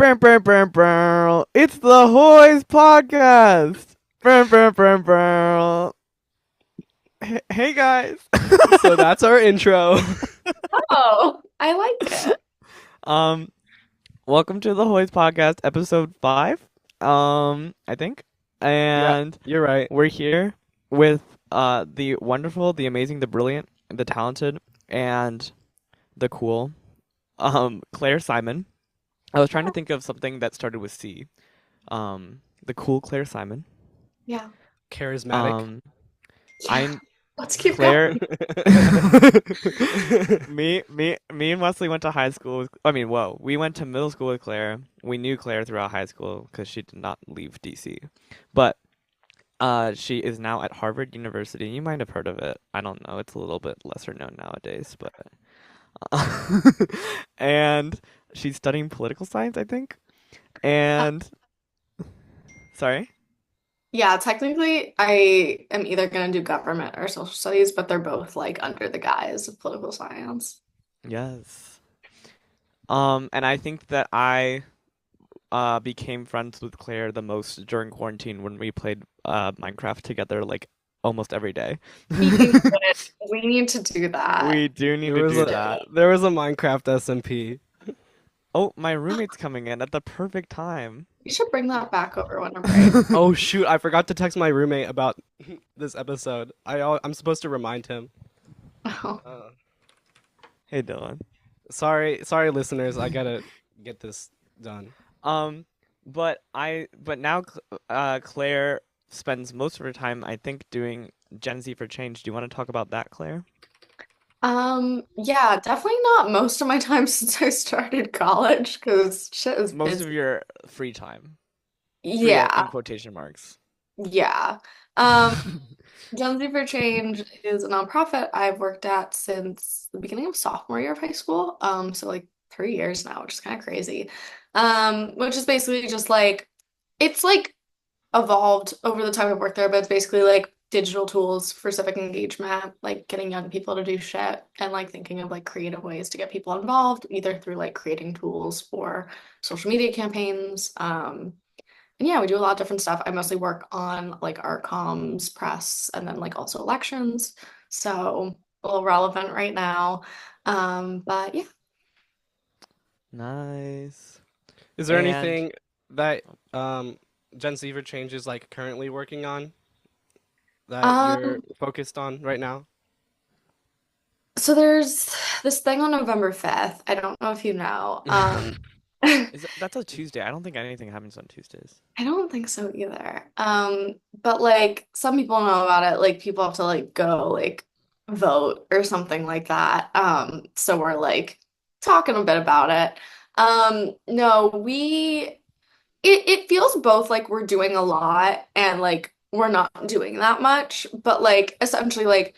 Brr, brr, brr, brr. It's the Hoys podcast. Brr, brr, brr, brr. Hey guys. So that's our intro. Oh, I like it. um, welcome to the Hoys podcast, episode 5. I think, Yeah, and you're right. we're here with the wonderful, the amazing, the brilliant, the talented, and the cool Claire Simon. I was trying to think of something that started with C. The cool Claire Simon. Yeah. Charismatic. Um, Yeah. I'm Let's keep Claire. going. Me and Wesley went to high school we went to middle school with Claire. We knew Claire throughout high school because she did not leave DC. But she is now at Harvard University. You might have heard of it. I don't know. It's a little bit lesser known nowadays, but and she's studying political science, I think. And sorry. Yeah, technically, I am either going to do government or social studies, but they're both like under the guise of political science. Yes. And I think that I became friends with Claire the most during quarantine when we played Minecraft together like almost every day. We should. We need to do that. We do need There to was do a that. there was a Minecraft SMP. Oh, my roommate's coming in at the perfect time. We should bring that back over when we're break. Oh shoot, I forgot to text my roommate about this episode. I'm supposed to remind him. Oh. Uh, Hey, Dylan. sorry listeners, I gotta get this done. But now Claire spends most of her time, I think, doing Gen Z for Change. Do you want to talk about that, Claire? Yeah, definitely not most of my time since I started college because shit is Most busy. of your free time. Free in Yeah, quotation marks. yeah. Um, Gen Z for Change is a nonprofit I've worked at since the beginning of sophomore year of high school. So like 3 years now, which is kind of crazy. Which is basically just like it's like evolved over the time I've worked there, but it's basically like digital tools for civic engagement, like getting young people to do shit and like thinking of like creative ways to get people involved, either through like creating tools or social media campaigns. And yeah, we do a lot of different stuff. I mostly work on like our comms, press, and then like also elections. So a little relevant right now. But yeah. Nice. Is there And anything that Gen Z for Change is like currently working on that you're Um, focused on right now? so there's this thing on November 5th. I don't know if you know. that's a Tuesday. I don't think anything happens on Tuesdays. I don't think so either. But like some people know about it, like people have to like go like vote or something like that. So we're like talking a bit about it. No, it feels both like we're doing a lot and like we're not doing that much, but like essentially like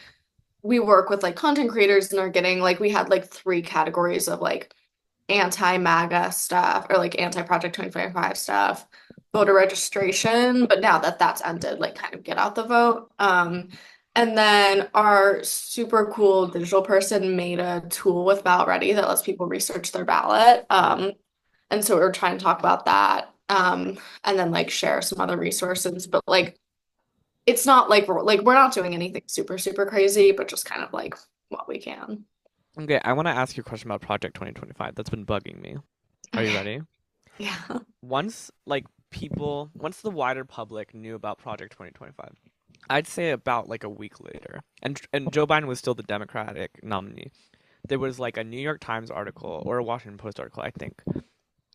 we work with like content creators and are getting like we had like three categories of like anti-MAGA stuff or like anti-Project 2025 stuff, voter registration, but now that that's ended, like kind of get out the vote. And then our super cool digital person made a tool with Ballot Ready that lets people research their ballot. And so we were trying to talk about that. And then like share some other resources, but like it's not like we're not doing anything super, super crazy, but just kind of like what we can. Okay, I want to ask you a question about Project 2025 that's been bugging me. Are you Okay. ready? Yeah. Once the wider public knew about Project 2025, I'd say about like a week later, and Joe Biden was still the Democratic nominee. There was like a New York Times article or a Washington Post article, I think,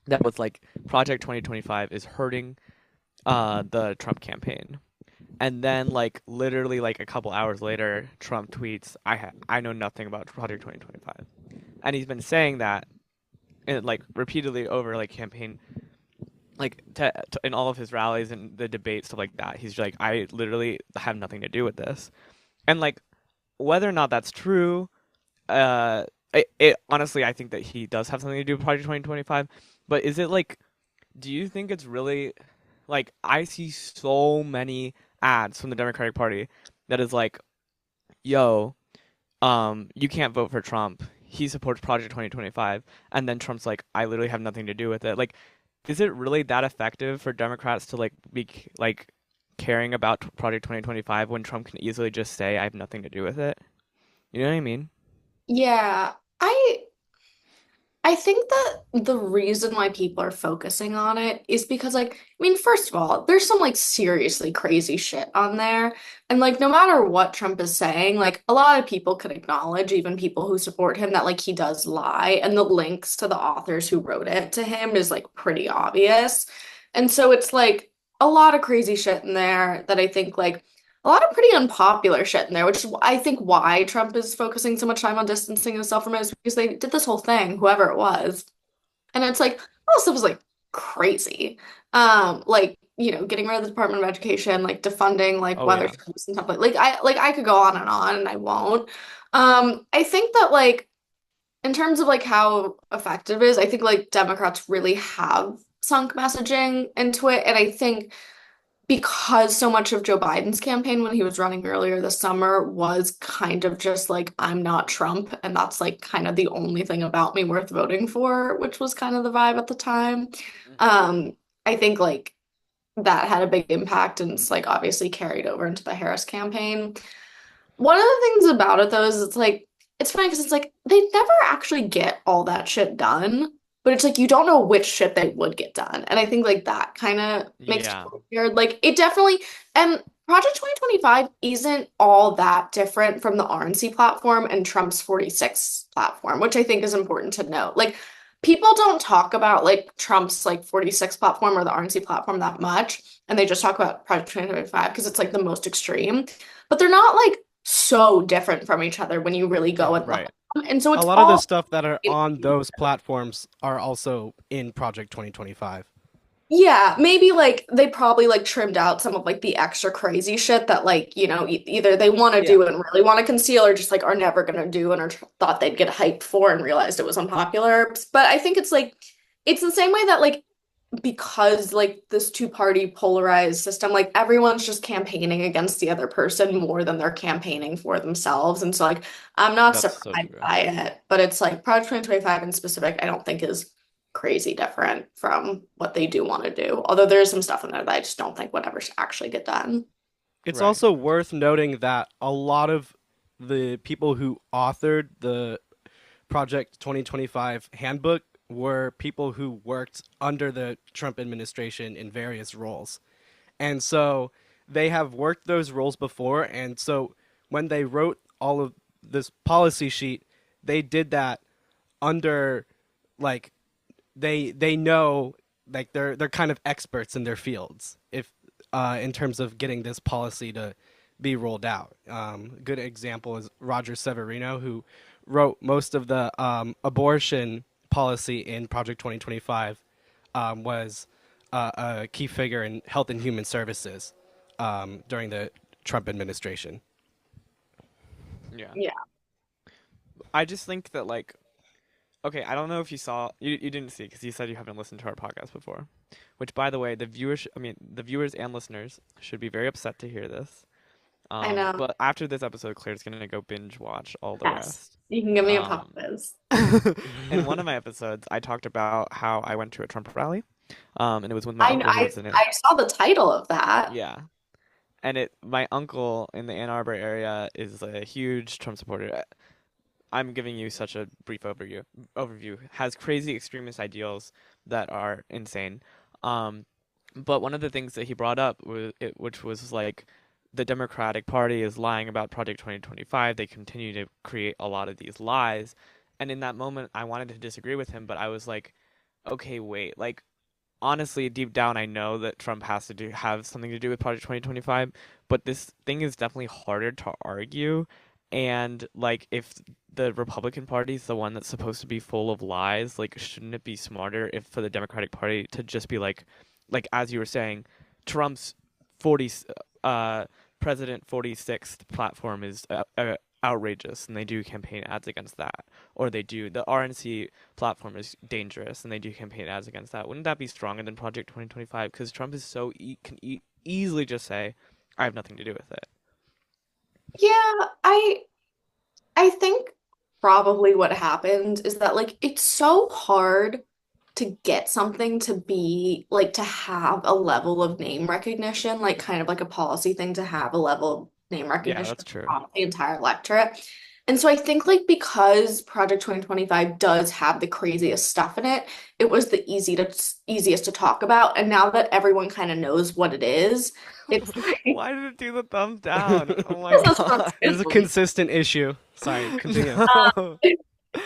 that was like Project 2025 is hurting the Trump campaign. And then like literally like a couple hours later, Trump tweets, I know nothing about Project 2025." And he's been saying that like repeatedly over like campaign like in all of his rallies and the debates stuff like that. He's like, I literally have nothing to do with this. And like whether or not that's true, it honestly I think that he does have something to do with Project 2025. But is it like, do you think it's really like I see so many ads from the Democratic Party that is like, yo, you can't vote for Trump. He supports Project 2025, and then Trump's like, I literally have nothing to do with it. Like, is it really that effective for Democrats to like like caring about Project 2025 when Trump can easily just say I have nothing to do with it? You know what I mean? Yeah, I I think that the reason why people are focusing on it is because, like, I mean, first of all, there's some like seriously crazy shit on there. And like, no matter what Trump is saying, like, a lot of people could acknowledge, even people who support him, that like he does lie. And the links to the authors who wrote it to him is like pretty obvious. And so it's like a lot of crazy shit in there that I think like a lot of pretty unpopular shit in there, which is I think why Trump is focusing so much time on distancing himself from it is because they did this whole thing, whoever it was. And it's like, all this stuff was like crazy. Like, getting rid of the Department of Education, like defunding like Oh weather yeah. schools and stuff like I could go on and I won't. I think that like in terms of like how effective it is, I think like Democrats really have sunk messaging into it. And I think because so much of Joe Biden's campaign when he was running earlier this summer was kind of just like, I'm not Trump, and that's like kind of the only thing about me worth voting for, which was kind of the vibe at the time. Hmm. Um, I think like that had a big impact and it's like obviously carried over into the Harris campaign. One of the things about it though is it's like it's funny because it's like they never actually get all that shit done, but it's like you don't know which shit they would get done. And I think like that kind of makes Yeah. people weird. Like it definitely and Project 2025 isn't all that different from the RNC platform and Trump's 46 platform, which I think is important to note. Like people don't talk about like Trump's like 46 platform or the RNC platform that much, and they just talk about Project 2025 because it's like the most extreme. But they're not like so different from each other when you really go and look Right. at them. And so A it's lot of the all stuff that are on those platforms are also in Project 2025. yeah, maybe like they probably like trimmed out some of like the extra crazy shit that like, either they want to Yeah. do and really want to conceal or just like are never going to do and are thought they'd get hyped for and realized it was unpopular. But I think it's like it's the same way that like because like this two-party polarized system, like everyone's just campaigning against the other person more than they're campaigning for themselves. And so like I'm not That's so surprised true. by it, but it's like Project 2025 in specific, I don't think is crazy different from what they do want to do. Although there's some stuff in there that I just don't think would ever actually get done. It's Right. also worth noting that a lot of the people who authored the Project 2025 handbook were people who worked under the Trump administration in various roles. And so they have worked those roles before. And so when they wrote all of this policy sheet, they did that under like they know like they're kind of experts in their fields if in terms of getting this policy to be rolled out. Good example is Roger Severino, who wrote most of the abortion policy in Project 2025. Was a key figure in Health and Human Services during the Trump administration. Yeah. Yeah. I just think that like okay, I don't know if you saw you didn't see because you said you haven't listened to our podcast before. Which by the way, the viewers and listeners should be very upset to hear this. I know. But after this episode, Claire's gonna go binge watch all the Yes. rest. You can give me a pop Um, quiz. in one of my episodes, I talked about how I went to a Trump rally, and it was with my I uncle who I lives in it. I saw the title of that. Yeah, and my uncle in the Ann Arbor area is a huge Trump supporter. I'm giving you such a brief overview. Has crazy extremist ideals that are insane. Um, but one of the things that he brought up which was like the Democratic Party is lying about Project 2025. They continue to create a lot of these lies. And in that moment, I wanted to disagree with him, but I was like, okay, wait. Like, honestly, deep down, I know that Trump has to have something to do with Project 2025, but this thing is definitely harder to argue. And like, if the Republican Party is the one that's supposed to be full of lies, like, shouldn't it be smarter if for the Democratic Party to just be like as you were saying, Trump's 40 uh President 46th platform is outrageous, and they do campaign ads against that, or the RNC platform is dangerous, and they do campaign ads against that. Wouldn't that be stronger than Project 2025? Because Trump is can easily just say, "I have nothing to do with it." Yeah, I think probably what happened is that like it's so hard to get something to be like to have a level of name recognition, like kind of like a policy thing to have a level of name Yeah, recognition that's true. across the entire electorate. And so I think like because Project 2025 does have the craziest stuff in it, it was the easiest to talk about. And now that everyone kind of knows what it is, it's like Why did it do the thumbs down? Oh my this is from God. It is a Italy. consistent issue. Sorry, continue. No.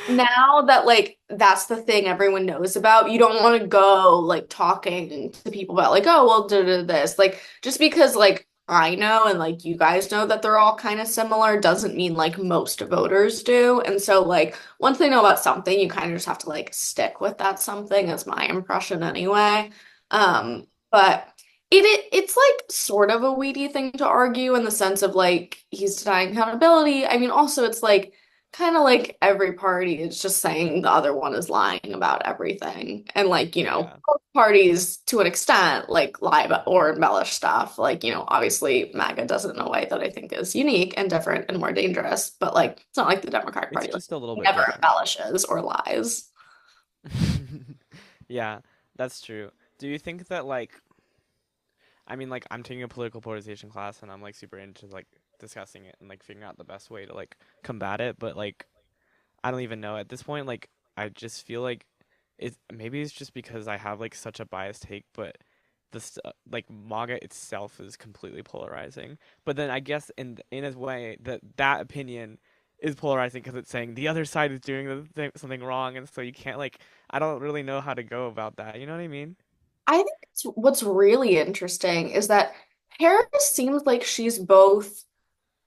Now that like that's the thing everyone knows about, you don't want to go like talking to people about like, oh, well, this. Like just because like I know and like you guys know that they're all kind of similar doesn't mean like most voters do. And so like once they know about something, you kind of just have to like stick with that something, is my impression anyway. But it's like sort of a weedy thing to argue in the sense of like he's denying accountability. I mean, also it's like kind of like every party is just saying the other one is lying about everything. And like, Yeah. both parties to an extent like lie about or embellish stuff. Like, obviously MAGA does it in a way that I think is unique and different and more dangerous, but like it's not like the Democratic It's Party like just a little bit never different. embellishes or lies. Yeah, that's true. Do you think that like I mean like I'm taking a political polarization class and I'm like super into like discussing it and like figuring out the best way to like combat it, but like I don't even know at this point like I just feel like maybe it's just because I have like such a biased take, but this like MAGA itself is completely polarizing. But then I guess in a way that opinion is polarizing because it's saying the other side is doing something wrong, and so you can't like I don't really know how to go about that. You know what I mean? I think what's really interesting is that Harris seems like she's both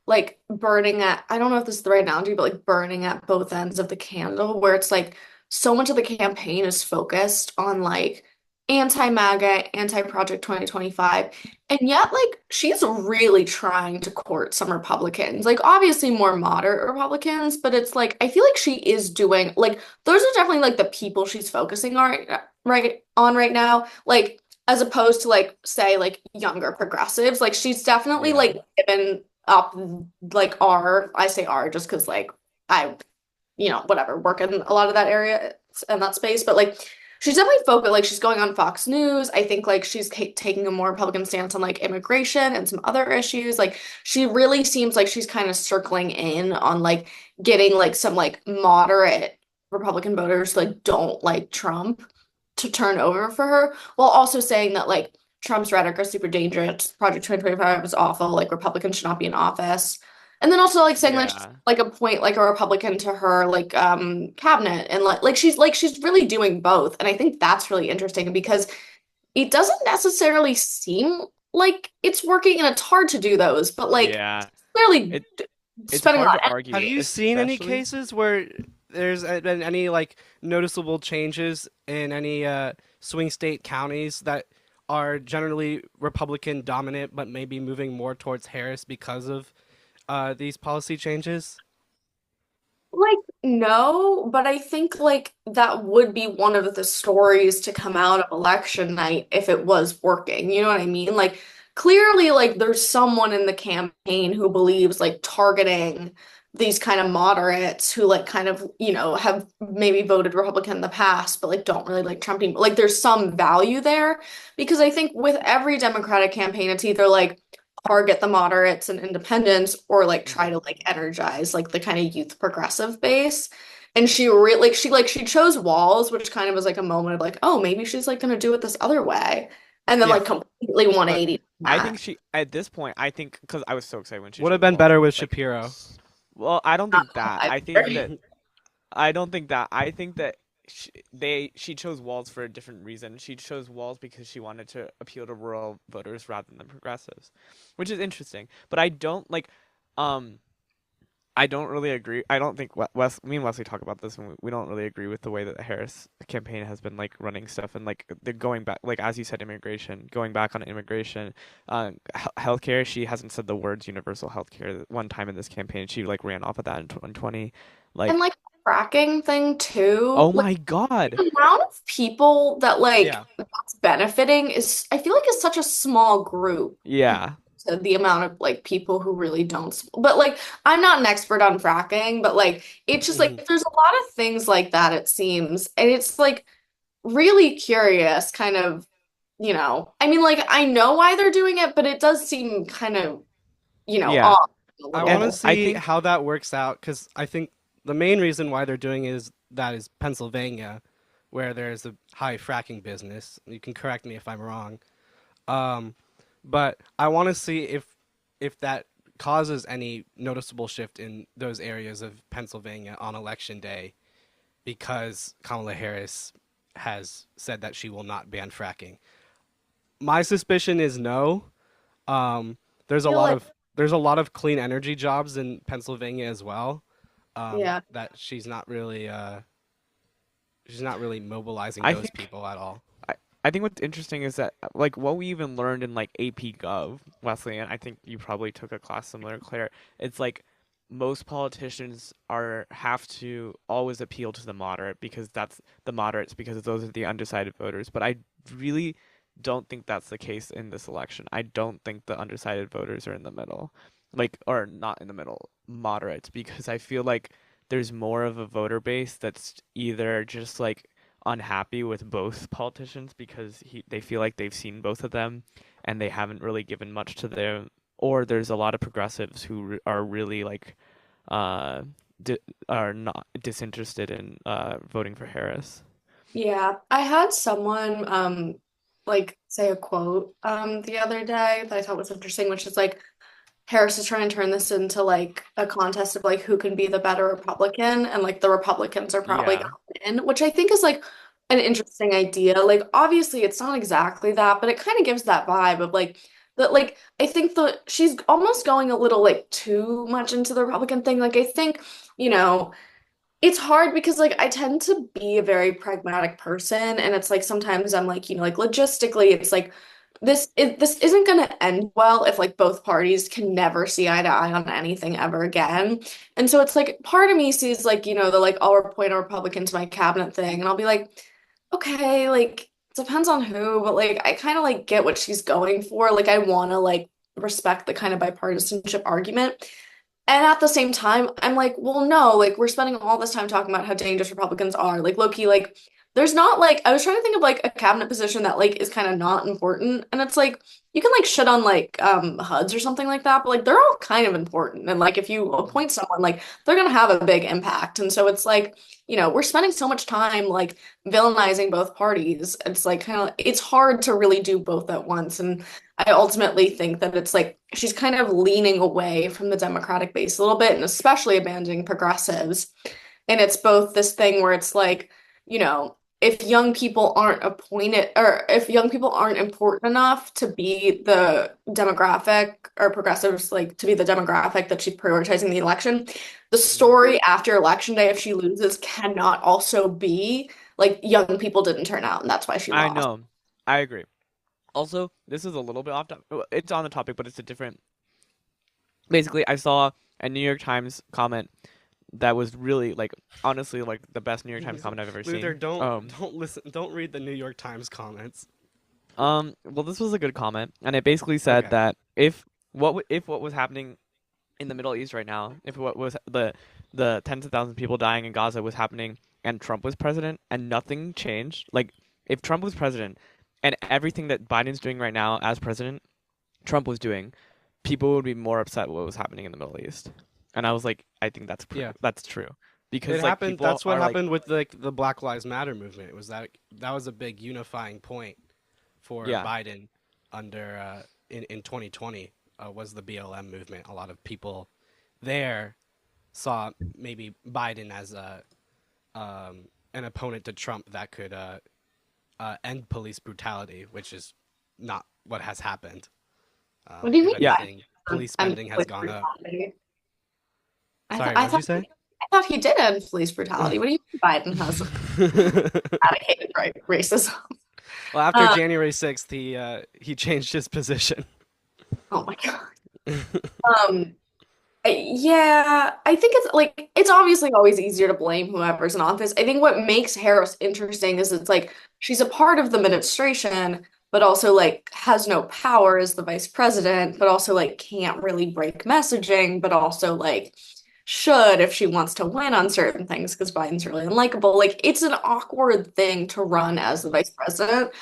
like burning at, I don't know if this is the right analogy, but like burning at both ends of the candle, where it's like so much of the campaign is focused on like anti-MAGA, anti-Project 2025. And yet, like, she's really trying to court some Republicans, like, obviously more moderate Republicans, but it's like, I feel like she is doing, like, those are definitely like the people she's focusing on right now. Like, as opposed to like say like younger progressives, like she's definitely Yeah. like given up like our I say our just because like I whatever work in a lot of that area and that space, but like she's definitely focused, like she's going on Fox News. I think like she's taking a more Republican stance on like immigration and some other issues. Like she really seems like she's kind of circling in on like getting like some like moderate Republican voters like don't like Trump to turn over for her, while also saying that like Trump's rhetoric is super dangerous. Project 2025 is awful. Like Republicans should not be in office. And then also like saying that she's Yeah. like appoint like a Republican to her like cabinet, and like she's really doing both. And I think that's really interesting because it doesn't necessarily seem like it's working, and it's hard to do those, but like Yeah. clearly It it's spending a hard lot to of Have argue, energy. you seen any especially cases where there's been any like noticeable changes in any swing state counties that are generally Republican dominant, but maybe moving more towards Harris because of these policy changes? Like, no, but I think like that would be one of the stories to come out of election night if it was working. You know what I mean? Like, clearly, like, there's someone in the campaign who believes like targeting these kind of moderates who like kind of, have maybe voted Republican in the past, but like don't really like Trump anymore. Like, there's some value there because I think with every Democratic campaign, it's either like, target the moderates and independents or like try to Mhm. like energize like the kind of youth progressive base. And she really like she chose walls, which kind of was like a moment of like, oh, maybe she's like gonna do it this other way. And then Yeah, like completely but 180 from I think that. she at this point I think because I was so excited when she would have chose been Walls better and with like Shapiro. well I don't Not think that either. I don't think that. I think that she chose Walls for a different reason. She chose Walls because she wanted to appeal to rural voters rather than progressives, which is interesting. But um, I don't really agree. I don't think me and Wesley talk about this, and we don't really agree with the way that the Harris campaign has been like running stuff and like they're going back, like as you said, immigration, going back on immigration, healthcare. She hasn't said the words universal healthcare one time in this campaign. She like ran off of that in 2020, And like. like the fracking thing too. Oh Like my God. the amount of people that like Yeah. that's benefiting is I feel like is such a small group Yeah. to the amount of like people who really don't but like I'm not an expert on fracking, but like it's just like Mhm. there's a lot of things like that it seems, and it's like really curious, kind of, I mean, like, I know why they're doing it, but it does seem kind of, Yeah, off a I want to and little. I see think how that works out because I think the main reason why they're doing is Pennsylvania, where there's a high fracking business. You can correct me if I'm wrong. Um, but I want to see if that causes any noticeable shift in those areas of Pennsylvania on election day because Kamala Harris has said that she will not ban fracking. My suspicion is no. Um, there's a Feel lot like, of there's a lot of clean energy jobs in Pennsylvania as well. yeah. That she's not really mobilizing I those think people at all. I, I think what's interesting is that like what we even learned in like AP Gov, Wesley, and I think you probably took a class similar to Claire. It's like most politicians are have to always appeal to the moderate because that's the moderates because those are the undecided voters. But I really don't think that's the case in this election. I don't think the undecided voters are in the middle, like or not in the middle, moderates, because I feel like there's more of a voter base that's either just like unhappy with both politicians because they feel like they've seen both of them and they haven't really given much to them, or there's a lot of progressives who are really like uh di are not disinterested in voting for Harris. Yeah, I had someone like say a quote the other day that I thought was interesting, which is like Harris is trying to turn this into like a contest of like who can be the better Republican, and like the Republicans are probably Yeah, gonna win, which I think is like an interesting idea. Like obviously it's not exactly that, but it kind of gives that vibe of like that like I think the she's almost going a little like too much into the Republican thing. Like I think, you know, it's hard because like I tend to be a very pragmatic person, and it's like sometimes I'm like, like logistically it's like this isn't going to end well if like both parties can never see eye to eye on anything ever again. And so it's like part of me sees like, the like I'll appoint a Republican to my cabinet thing, and I'll be like, okay, like depends on who, but like I kind of like get what she's going for. Like I want to like respect the kind of bipartisanship argument. And at the same time, I'm like, well, no, like we're spending all this time talking about how dangerous Republicans are. Like low-key, like there's not like I was trying to think of like a cabinet position that like is kind of not important. And it's like you can like shit on like HUDs or something like that, but like they're all kind of important. And like if you appoint someone, like they're gonna have a big impact. And so it's like, we're spending so much time like villainizing both parties. It's like kind of it's hard to really do both at once. And I ultimately think that it's like she's kind of leaning away from the Democratic base a little bit, and especially abandoning progressives. And it's both this thing where it's like, if young people aren't appointed or if young people aren't important enough to be the demographic or progressives like to be the demographic that she's prioritizing the election, the Mhm. story after election day, if she loses, cannot also be like young people didn't turn out and that's why she I lost. know. I agree. Also, this is a little bit off topic. It's on the topic, but it's a different. Basically, I saw a New York Times comment that was really like honestly like the best New York Times comment I've ever Luther, seen. don't listen, don't read the New York Times comments. Well, this was a good comment, and it basically said Okay. that if what was happening in the Middle East right now, if what was the tens of thousands of people dying in Gaza was happening, and Trump was president, and nothing changed, like if Trump was president, and everything that Biden's doing right now as president, Trump was doing, people would be more upset what was happening in the Middle East. And I was like, I think Yeah. that's true It because like happened. people That's what are like, happened with like the Black Lives Matter movement. It was that was a big unifying point for yeah, Biden under in 2020 was the BLM movement. A lot of people there saw maybe Biden as a an opponent to Trump that could end police brutality, which is not what has happened. What do you If mean yeah, by anything, police and spending has police gone up. brutality? I thought Sorry, I what did thought you say? I thought he did end police brutality. What do you mean Biden has eradicated racism? Well, after Uh, January 6th, he changed his position. oh my God. Um, yeah, I think it's like it's obviously always easier to blame whoever's in office. I think what makes Harris interesting is it's like she's a part of the administration, but also like has no power as the vice president, but also like can't really break messaging, but also like should if she wants to win on certain things because Biden's really unlikable. Like it's an awkward thing to run as the vice president,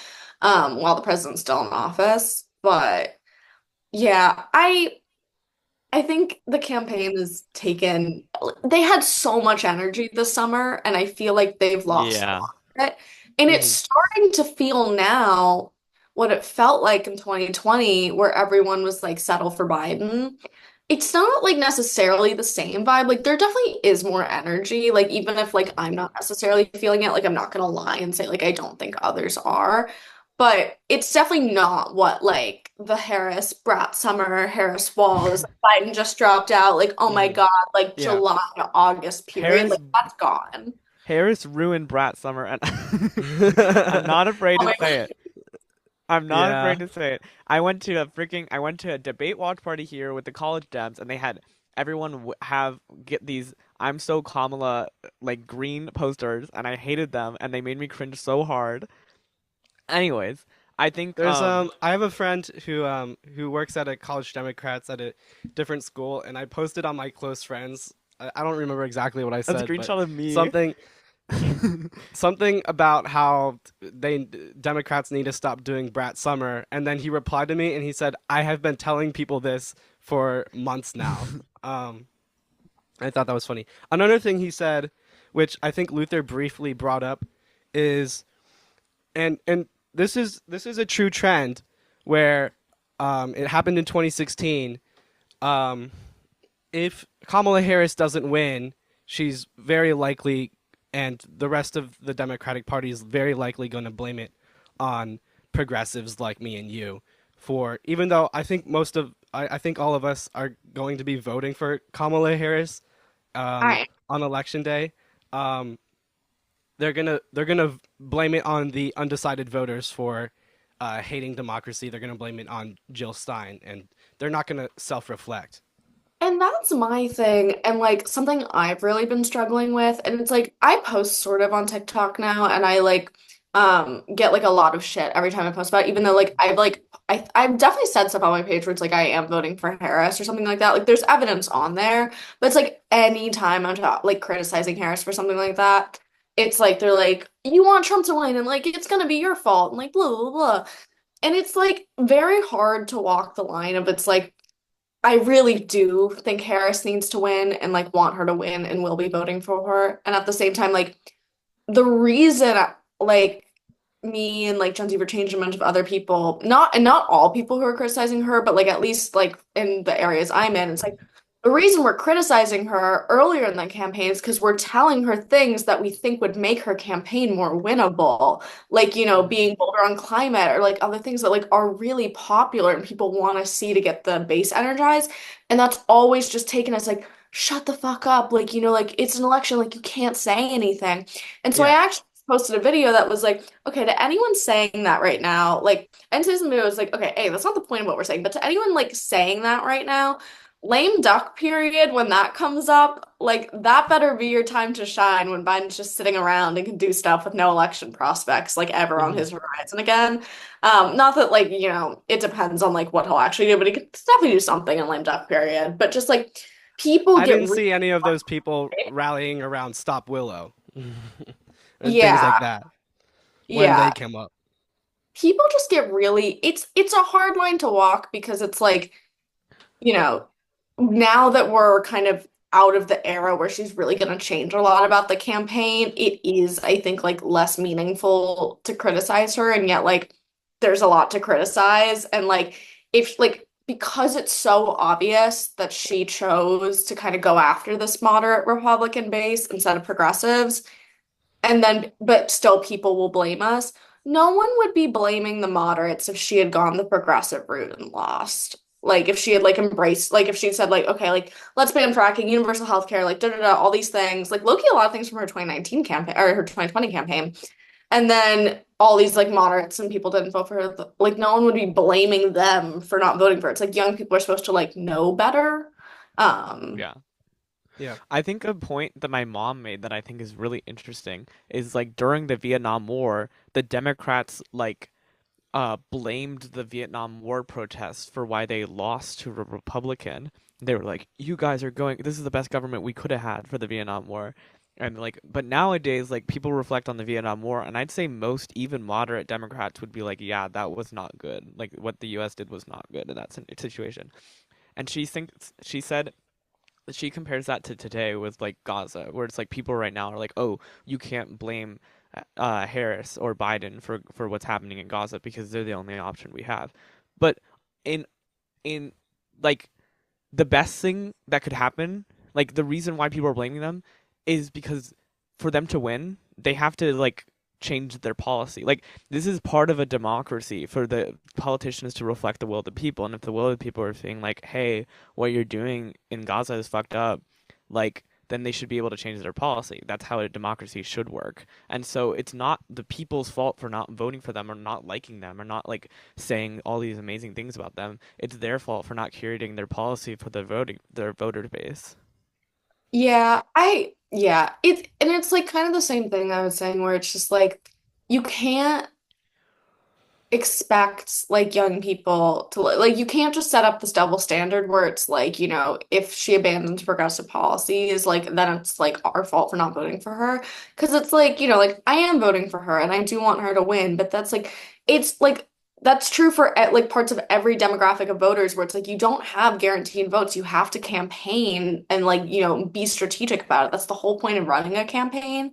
while the president's still in office. But yeah, I think the campaign has taken, they had so much energy this summer, and I feel like they've lost a Yeah. lot of it. And it's Hmm. starting to feel now what it felt like in 2020, where everyone was like, settle for Biden. It's not like necessarily the same vibe. Like there definitely is more energy. Like even if like I'm not necessarily feeling it, like I'm not gonna lie and say like I don't think others are. But it's definitely not what like the Harris, Brat Summer, Harris Walls, Biden just dropped out, like oh my Hmm. God, like Yeah. July to August period, Harris like that's gone. Harris ruined Brat Summer, and I'm not afraid Oh to my say it. I'm not Yeah. afraid to say it. I went to a debate watch party here with the college dems, and they had everyone have get these "I'm so Kamala" like green posters, and I hated them, and they made me cringe so hard. Anyways, I think There's I have a friend who works at a college Democrats at a different school, and I posted on my close friends. I don't remember exactly what I a said, but screenshot of me. something something about how they Democrats need to stop doing brat summer, and then he replied to me and he said, "I have been telling people this for months now." Um, I thought that was funny. Another thing he said, which I think Luther briefly brought up, is and this is a true trend where it happened in 2016. Um, if Kamala Harris doesn't win, she's very likely, and the rest of the Democratic Party is very likely going to blame it on progressives like me and you. For even though I think all of us are going to be voting for Kamala Harris I on election day, um, they're gonna blame it on the undecided voters for hating democracy. They're gonna blame it on Jill Stein, and they're not gonna self-reflect. And that's my thing, and like something I've really been struggling with. And it's like I post sort of on TikTok now, and I like get like a lot of shit every time I post about it, even though like I've definitely said stuff on my page where it's like I am voting for Harris or something like that. Like there's evidence on there, but it's like anytime like criticizing Harris for something like that, it's like they're like, you want Trump to win and like it's gonna be your fault and like blah blah blah. And it's like very hard to walk the line of it's like I really do think Harris needs to win and like want her to win and will be voting for her. And at the same time, like the reason like me and like Gen Z for Change and a bunch of other people, not all people who are criticizing her, but like at least like in the areas I'm in, it's like the reason we're criticizing her earlier in the campaign is because we're telling her things that we think would make her campaign more winnable, like being bolder on climate or like other things that like are really popular and people want to see to get the base energized. And that's always just taken as like, shut the fuck up, like like it's an election, like you can't say anything. And so I Yeah. actually posted a video that was like, okay, to anyone saying that right now, like, and today's video was like, okay, hey, that's not the point of what we're saying, but to anyone like saying that right now, lame duck period, when that comes up, like, that better be your time to shine when Biden's just sitting around and can do stuff with no election prospects, like, ever on Mhm. his horizon again. Not that, like, it depends on, like, what he'll actually do, but he could definitely do something in lame duck period. But just, like, people I get didn't really, see any of those people rallying around Stop Willow and things like yeah, that when yeah. they came up. People just get really it's a hard line to walk because it's like, you know, now that we're kind of out of the era where she's really going to change a lot about the campaign, it is, I think, like less meaningful to criticize her, and yet like there's a lot to criticize, and like if like because it's so obvious that she chose to kind of go after this moderate Republican base instead of progressives, and then, but still people will blame us. No one would be blaming the moderates if she had gone the progressive route and lost. Like if she had like embraced, like if she said like, okay, like let's ban fracking, universal health care, like da da da, all these things. Like Loki, a lot of things from her 2019 campaign or her 2020 campaign. And then all these like moderates and people didn't vote for her. Like no one would be blaming them for not voting for her. It's like young people are supposed to like know better. Um, Yeah. Yeah. I think a point that my mom made that I think is really interesting is like during the Vietnam War, the Democrats like blamed the Vietnam War protests for why they lost to a Republican. They were like, "You guys are going. This is the best government we could have had for the Vietnam War." And like, but nowadays, like people reflect on the Vietnam War, and I'd say most even moderate Democrats would be like, "Yeah, that was not good. Like what the U.S. did was not good in that situation." And she said she compares that to today with like Gaza, where it's like people right now are like, "Oh, you can't blame Harris or Biden for what's happening in Gaza because they're the only option we have." But in in like the best thing that could happen, like the reason why people are blaming them is because for them to win, they have to like change their policy. Like this is part of a democracy for the politicians to reflect the will of the people. And if the will of the people are saying like, "Hey, what you're doing in Gaza is fucked up," like then they should be able to change their policy. That's how a democracy should work. And so it's not the people's fault for not voting for them or not liking them or not like saying all these amazing things about them. It's their fault for not curating their policy for their voter base. It's like kind of the same thing I was saying where it's just like you can't expect like young people to like you can't just set up this double standard where it's like, if she abandons progressive policies, like then it's like our fault for not voting for her. Because it's like, like I am voting for her and I do want her to win, but it's like that's true for like parts of every demographic of voters where it's like you don't have guaranteed votes. You have to campaign and like, be strategic about it. That's the whole point of running a campaign.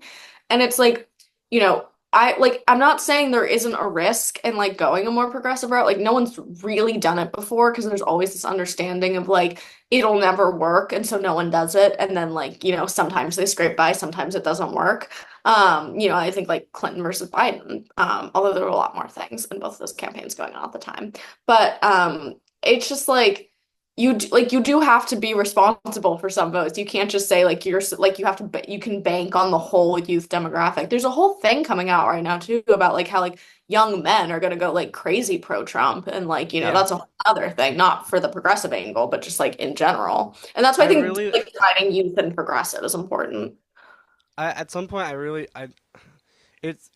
And it's like, you know, I'm not saying there isn't a risk in like going a more progressive route. Like no one's really done it before because there's always this understanding of like it'll never work and so no one does it and then like, sometimes they scrape by, sometimes it doesn't work. I think like Clinton versus Biden, although there were a lot more things in both of those campaigns going on at the time. But it's just like you do have to be responsible for some votes. You can't just say like you're like you have to you can bank on the whole youth demographic. There's a whole thing coming out right now too about like how like young men are going to go like crazy pro-Trump and like Yeah. that's a whole other thing, not for the progressive angle, but just like in general. And that's why I I think really, like dividing youth and progressive is important. at some point, it's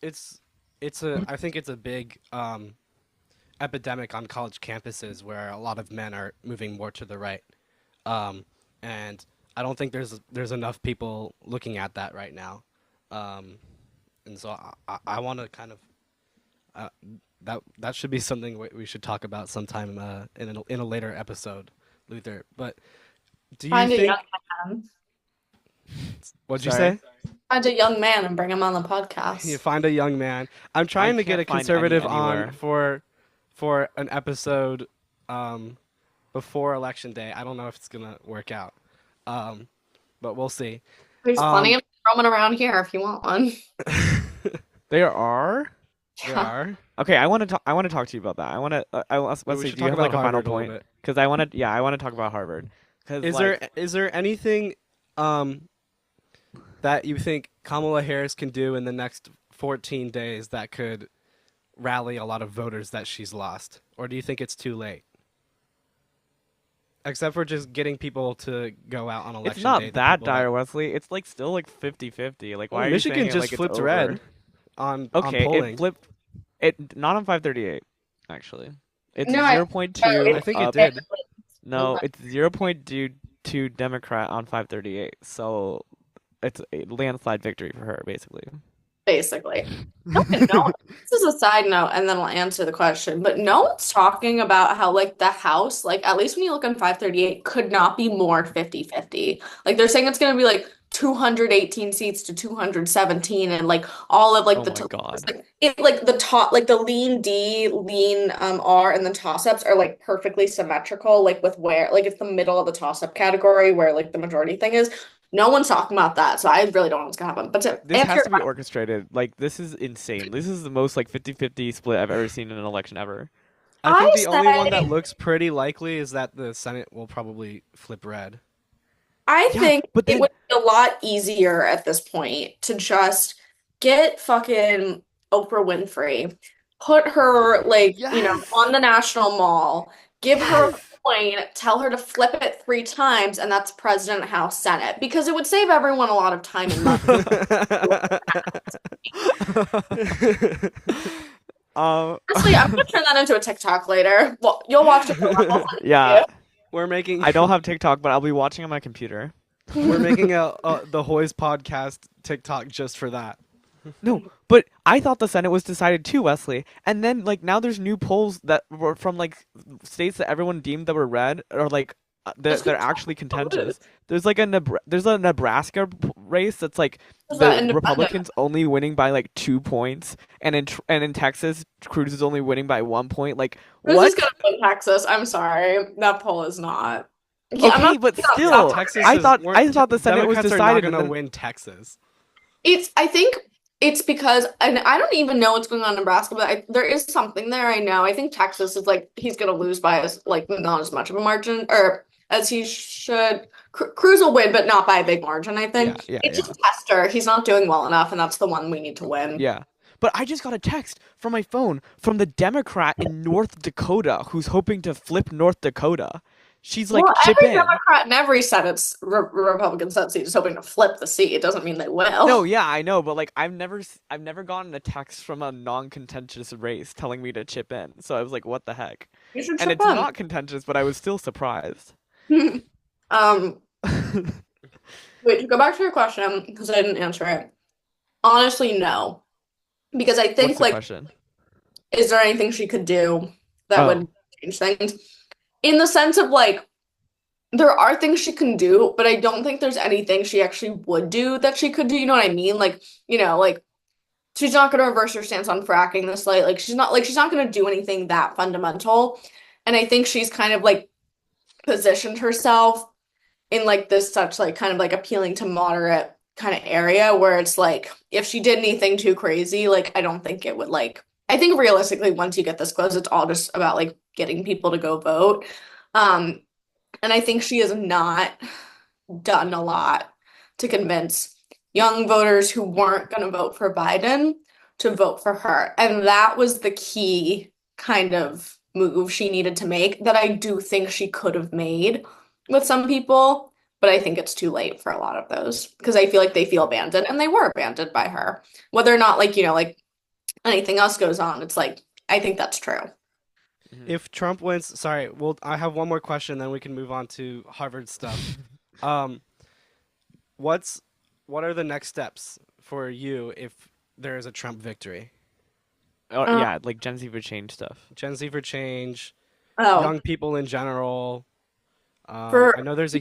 I think it's a big epidemic on college campuses where a lot of men are moving more to the right, and I don't think there's enough people looking at that right now, and so I want to kind of that should be something we should talk about sometime in a later episode, Luther. But do you Find a think? young man. What'd you Sorry? say? Find a young man and bring him on the You podcast. find a young man. I'm I trying to get can't a find any conservative on anywhere. for an episode before election day. I don't know if it's gonna work out, um, but we'll see. There's plenty Um, of roaming around here if you want one. There are. there Yeah. are. Okay, I want to talk to you about that. I want to. Let's We see. should Do you talk have about like a final Harvard a little point? bit. Because I want to. Yeah, I want to talk about Harvard. Because Is there anything that you think Kamala Harris can do in the next 14 days that could rally a lot of voters that she's lost, or do you think it's too late? Except for just getting people to go out on election it's not day. The that people dire, Wesley. It's like still like 50-50. Like why are you Michigan saying it just like it's flipped over? red on Okay, polling. it flipped. It not on 538 actually. It's No, 0.2 I think it up. did. No, it's 0.2 Democrat on 538. So it's a landslide victory for her, basically. basically. No, this is a side note, and then I'll answer the question. But no one's talking about how, like, the House, like, at least when you look on 538, could not be more 50-50. Like, they're saying it's going to be like 218 seats to 217, and like all of like Oh my God. like the top, like the lean D, lean R, and the toss-ups are like perfectly symmetrical, like with where, like, it's the middle of the toss-up category where like the majority thing is. No one's talking about that, so I really don't know what's gonna happen. But to This answer has your to be orchestrated. Like this is insane. This is the most like 50-50 split I've ever seen in an election ever. I think I the only one that say, looks pretty likely is that the Senate will probably flip red. I Yeah, think but it then would be a lot easier at this point to just get fucking Oprah Winfrey, put her like, yes. on the National Mall, give her a Yes. coin, tell her to flip it 3 times, and that's President, House, Senate, because it would save everyone a lot of time and money. Honestly, I'm gonna turn that into a TikTok later. Well, you'll watch it. I'll send it Yeah, to We're making I don't have TikTok, but I'll be watching on my computer. we're you. making a the Hoys podcast TikTok just for that. No, but I thought the Senate was decided too, Wesley. And then like now there's new polls that were from like states that everyone deemed that were red or like Just they're because actually Trump will lose. contentious. There's like there's a Nebraska race that's like Is that the independent? Republicans only winning by like 2 points, and in Texas, Cruz is only winning by 1 point. Like Who's just what? gonna win Texas? I'm sorry. That poll is not. Yeah, I'm Okay, not but talking about South still, Dakota. Texas is I thought the Senate was Democrats are not decided, and gonna then win Texas. I think it's because, and I don't even know what's going on in Nebraska, but there is something there. I know. I think Texas is like he's gonna lose by as like not as much of a margin, or as he should. Cruz will win, but not by a big margin. I yeah, think yeah, it's yeah. just Tester. He's not doing well enough, and that's the one we need to win. Yeah. But I just got a text from my phone from the Democrat in North Dakota who's hoping to flip North Dakota. She's Well, like, chip every in. Democrat in every Senate's Republican Senate seat is hoping to flip the seat. It doesn't mean they No, will. yeah, I know, but like I've never gotten a text from a non-contentious race telling me to chip in. So I was like, what the heck? You should And chip it's not contentious, but I was still surprised. in. Wait, to go back to your question, because I didn't answer it. Honestly, no. Because I What's think, the like, question? is there anything she could do that Oh. would change things? In the sense of, like, there are things she can do, but I don't think there's anything she actually would do that she could do. You know what I mean? Like, she's not going to reverse her stance on fracking this light. She's not going to do anything that fundamental. And I think she's kind of, like, positioned herself in like this such like kind of like appealing to moderate kind of area where it's like if she did anything too crazy, like I don't think it would like I think realistically once you get this close, it's all just about like getting people to go vote. Um, and I think she has not done a lot to convince young voters who weren't going to vote for Biden to vote for her. And that was the key kind of move she needed to make that I do think she could have made with some people, but I think it's too late for a lot of those because I feel like they feel abandoned and they were abandoned by her. Whether or not like anything else goes on, it's like I think that's true. Mhm. If Trump wins, sorry, well, I have one more question, then we can move on to Harvard stuff. Um, what's what are the next steps for you if there is a Trump victory? Oh, Uh, yeah, like Gen Z for change stuff. Gen Z for change, oh, young people in general. for I know there's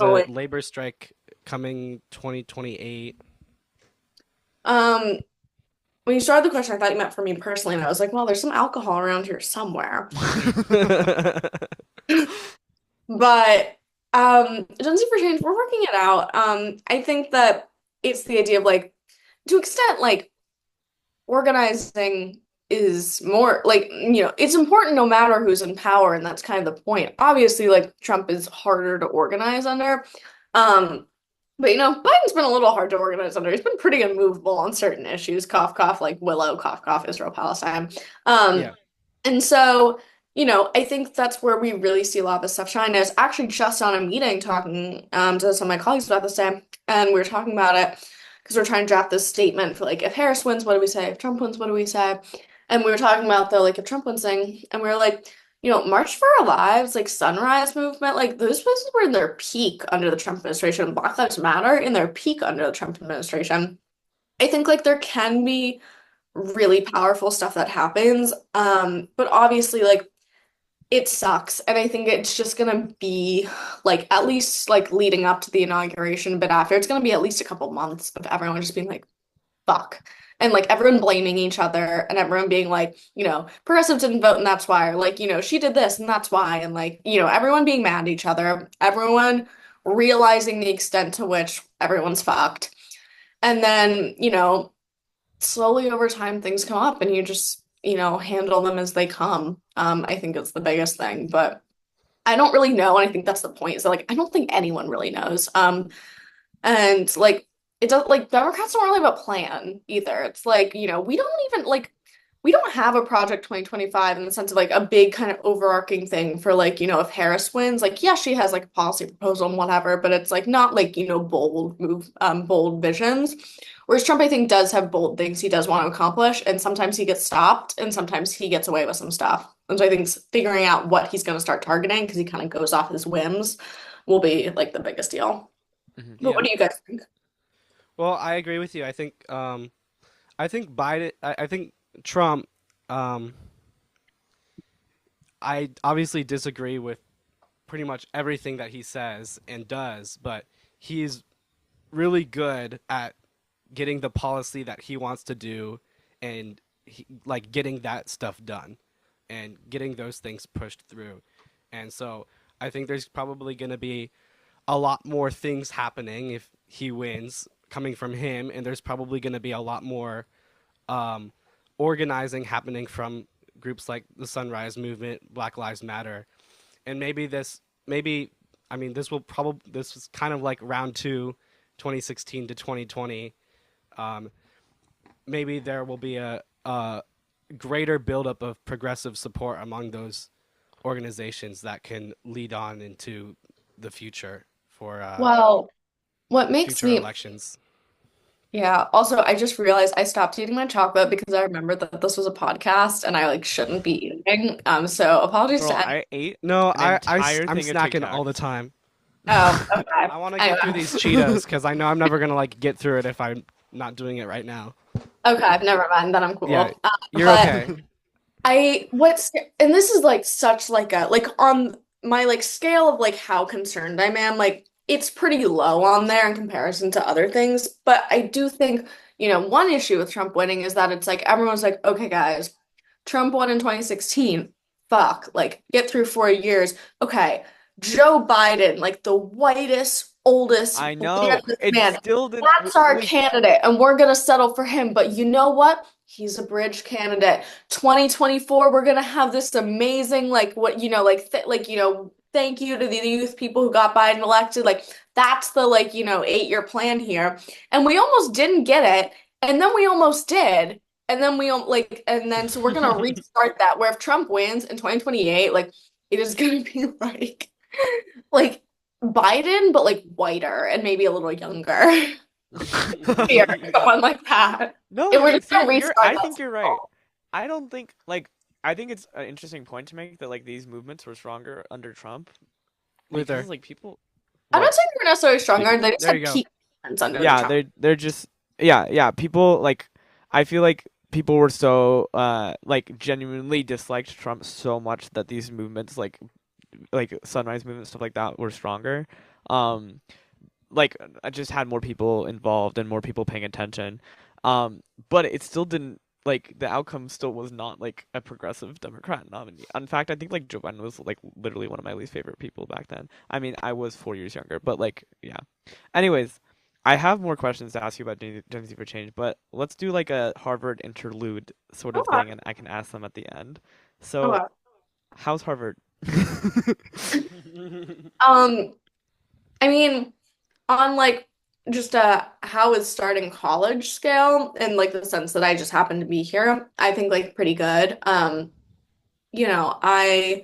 oh, a wait. labor strike coming 2028. um when you started the question, I thought you meant for me personally, and I was like, well, there's some alcohol around here somewhere. But Gen Z for Change, we're working it out. I think that it's the idea of like to extent like organizing is more like it's important no matter who's in power, and that's kind of the point. Obviously, like Trump is harder to organize under. But Biden's been a little hard to organize under. He's been pretty immovable on certain issues. Cough, cough, like Willow, cough, cough, Israel, Palestine. Um, Yeah. and so, I think that's where we really see a lot of this stuff shine. I was actually just on a meeting talking to some of my colleagues about this day, and we were talking about it because we're trying to draft this statement for like if Harris wins, what do we say? If Trump wins, what do we say? And we were talking about the like if Trump wins thing, and we were like, March for Our Lives, like Sunrise Movement, like those places were in their peak under the Trump administration. Black Lives Matter in their peak under the Trump administration. I think like there can be really powerful stuff that happens. But obviously like it sucks. And I think it's just gonna be like at least like leading up to the inauguration, but after it's gonna be at least a couple months of everyone just being like, fuck. And like everyone blaming each other and everyone being like, progressives didn't vote and that's why, or like, she did this and that's why. And like, everyone being mad at each other, everyone realizing the extent to which everyone's fucked. And then, slowly over time things come up and you just, handle them as they come. I think it's the biggest thing, but I don't really know. And I think that's the point. So like, I don't think anyone really knows. And like, it does like Democrats don't really have a plan either. It's like, we don't even like we don't have a Project 2025 in the sense of like a big kind of overarching thing for like, if Harris wins, like, yeah, she has like a policy proposal and whatever, but it's like not like, bold visions. Whereas Trump, I think, does have bold things he does want to accomplish, and sometimes he gets stopped, and sometimes he gets away with some stuff. And so I think figuring out what he's going to start targeting, because he kind of goes off his whims, will be like the biggest deal. Hmm. But what Yeah. do you guys think? Well, I agree with you. I think Biden. I think Trump. Um, I obviously disagree with pretty much everything that he says and does, but he's really good at getting the policy that he wants to do and like getting that stuff done and getting those things pushed through. And so I think there's probably going to be a lot more things happening if he wins coming from him, and there's probably going to be a lot more um, organizing happening from groups like the Sunrise Movement, Black Lives Matter, and maybe I mean this was kind of like round two, 2016 to 2020. Um, Maybe there will be a greater buildup of progressive support among those organizations that can lead on into the future for Well, what makes future me elections. Yeah. Also, I just realized I stopped eating my chocolate because I remembered that this was a podcast and I like shouldn't be eating. So apologies Girl, to any. I ate No, an entire I'm thing of Tic snacking all the Tacs. time. Oh, okay. I want to get through Anyway. these Cheetos because I know I'm never gonna like get through it if I'm not doing it right now. Okay, never mind. Then I'm Yeah, cool. you're But okay. and this is like such like a like on my like scale of like how concerned I am, like it's pretty low on there in comparison to other things. But I do think, one issue with Trump winning is that it's like everyone's like, okay, guys, Trump won in 2016. Fuck, like get through 4 years. Okay, Joe Biden, like the whitest, oldest, I know. blandest It man. still didn't. That's our Like, candidate, and we're gonna settle for him. But you know what? He's a bridge candidate. 2024, we're gonna have this amazing, like what like thank you to the youth people who got Biden elected. Like that's the 8-year plan here, and we almost didn't get it, and then we almost did, and then and then so we're gonna restart that. Where if Trump wins in 2028, like it is gonna be like Biden, but like whiter and maybe a little younger. Here, someone like that. no, And we're you just gonna see, you're. restart I that think you're right. cycle. I don't think like. I think it's an interesting point to make that like these movements were stronger under Trump because Luther. like people. I'm not What? saying they're necessarily stronger. They just There you had go. peak performance under the Yeah, Trump. they're just yeah, people like I feel like people were so like genuinely disliked Trump so much that these movements like Sunrise Movement stuff like that were stronger. Um like I just had more people involved and more people paying attention. But it still didn't like the outcome still was not like a progressive Democrat nominee. In fact, I think like Joe Biden was like literally one of my least favorite people back then. I mean, I was 4 years younger, but like yeah. Anyways, I have more questions to ask you about Gen Z for Change, but let's do like a Harvard interlude sort of Okay. thing, and I can ask them at the end. So, Okay. how's Harvard? Um, I mean, on like just how is starting college scale in like the sense that I just happen to be here, I think like pretty good. I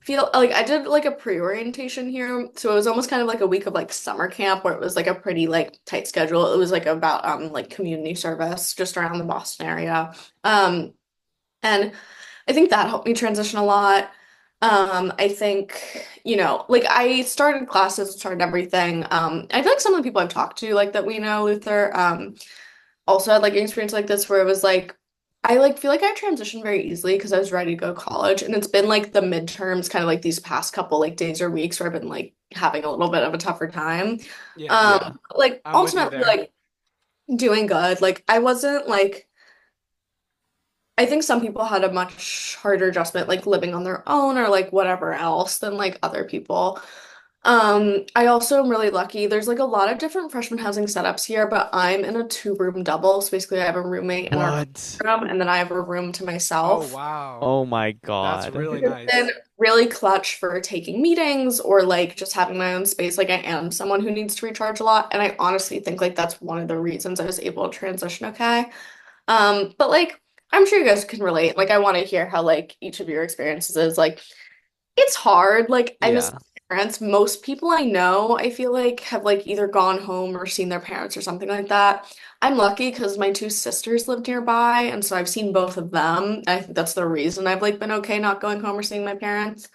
feel like I did like a pre-orientation here, so it was almost kind of like a week of like summer camp where it was like a pretty like tight schedule. It was like about like community service just around the Boston area. And I think that helped me transition a lot. I think, like I started classes, started everything. I feel like some of the people I've talked to, like that we know, Luther, also had like an experience like this where it was like I like feel like I transitioned very easily because I was ready to go to college. And it's been like the midterms, kind of like these past couple like days or weeks where I've been like having a little bit of a tougher time. Yeah, Yeah. Like I'm with you ultimately there. like doing good. Like I wasn't like I think some people had a much harder adjustment, like living on their own or like whatever else than like other people. I also am really lucky. There's like a lot of different freshman housing setups here, but I'm in a two-room double. So basically I have a roommate in our What? room and then I have a room to Oh myself. wow, Oh my that's God. really It's been nice. really clutch for taking meetings or like just having my own space. Like I am someone who needs to recharge a lot, and I honestly think like that's one of the reasons I was able to transition okay. But like I'm sure you guys can relate. Like, I want to hear how like each of your experiences is. Like, it's hard. Like, I miss Yeah. my parents. Most people I know, I feel like, have like either gone home or seen their parents or something like that. I'm lucky because my two sisters live nearby, and so I've seen both of them. I think that's the reason I've like been okay not going home or seeing my parents.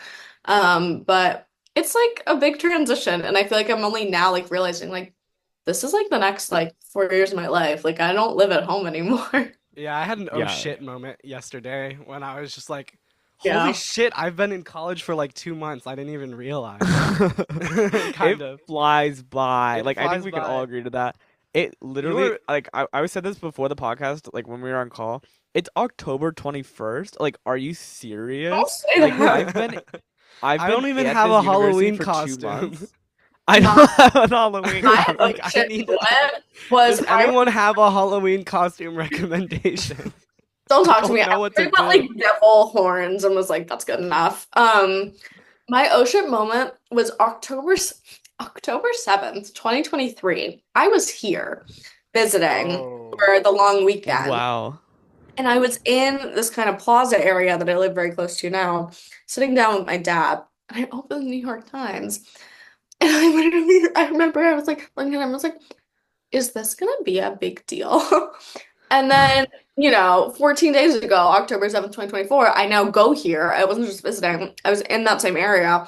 But it's like a big transition, and I feel like I'm only now like realizing like this is like the next like 4 years of my life. Like I don't live at home anymore. Yeah, I had an oh Yeah. shit moment yesterday when I was just like, holy Yeah. shit, I've been in college for like 2 months. I didn't even realize. It Kind of. flies by. It Like I think flies we can all by. agree to that. It You literally were, like I always said this before the podcast, like when we were on call. It's October 21st. Like, are you Don't serious? say Like that. I've I been don't even at have this a university Halloween for two costume. months. I My don't have an Halloween my oh Like, costume. I shit need. what was Does I anyone have a Halloween costume recommendation? don't I talk to me. don't I know what to heard about do. like devil horns and was like, that's good enough. My ocean moment was October 7th, 2023. I was here visiting Oh. for the long weekend. Wow. And I was in this kind of plaza area that I live very close to now, sitting down with my dad, and I opened the New York Times. And I remember I was like, looking at him, I was like, is this gonna be a big deal? And then, 14 days ago, October 7th, 2024, I now go here. I wasn't just visiting, I was in that same area.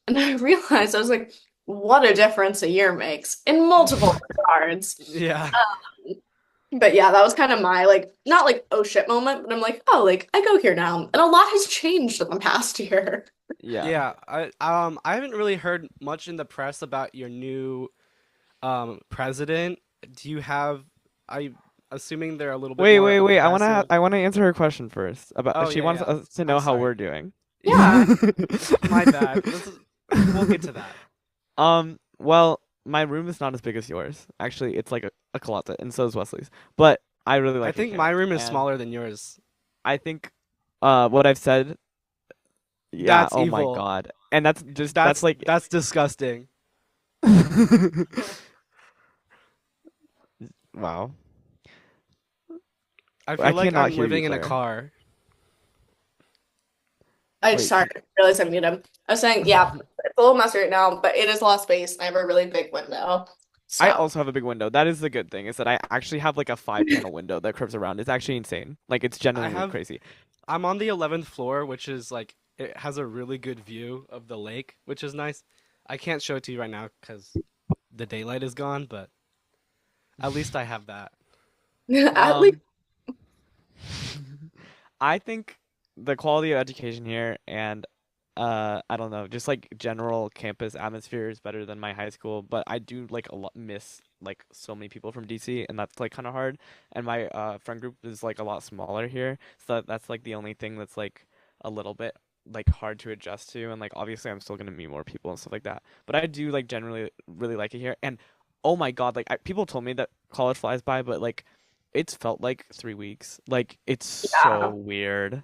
And I realized, I was like, what a difference a year makes in multiple regards. Yeah. But yeah, that was kind of my like not like oh shit moment, but I'm like, oh, like I go here now. And a lot has changed in the past year. Yeah. Yeah. I haven't really heard much in the press about your new president. Do you have I assuming they're a little bit Wait, more wait, wait. oppressive. I want to answer her question first. About Oh she yeah, wants yeah. us to I'm know how sorry. we're doing. Yeah. My bad. We'll get to that. Well, my room is not as big as yours. Actually, it's like a closet, and so is Wesley's. But I really I like it think my here, room is and smaller than yours. I think, what I've said, yeah. That's Oh my evil. God, and that's like, That's disgusting. wow. I I feel like cannot I'm hear you, living in a Claire. car. I Wait. sorry, I realized I muted him. I was saying, yeah, it's a little messy right now, but it is a lot of space. And I have a really big window. I So also have a big window. That is the good thing, is that I actually have like a 5 panel window that curves around. It's actually insane. Like it's I genuinely have crazy. I'm on the 11th floor, which is like it has a really good view of the lake, which is nice. I can't show it to you right now because the daylight is gone, but at least I have that. at least Um, I think the quality of education here and I don't know, just like general campus atmosphere is better than my high school, but I do like a lot miss like so many people from DC, and that's like kind of hard. And my friend group is like a lot smaller here, so that's like the only thing that's like a little bit like hard to adjust to. And like obviously I'm still gonna meet more people and stuff like that, but I do like generally really like it here. And oh my God, like people told me that college flies by, but like it's felt like 3 weeks. Like it's so yeah. weird.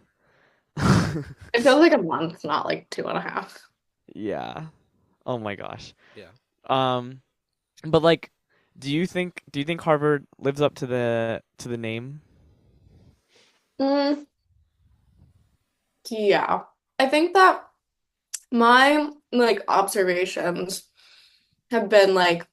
It feels like a month, not like 2.5. Yeah. Oh my gosh. Yeah. Um, but like, do you think Harvard lives up to the name? Mm, yeah. I think that my like observations have been like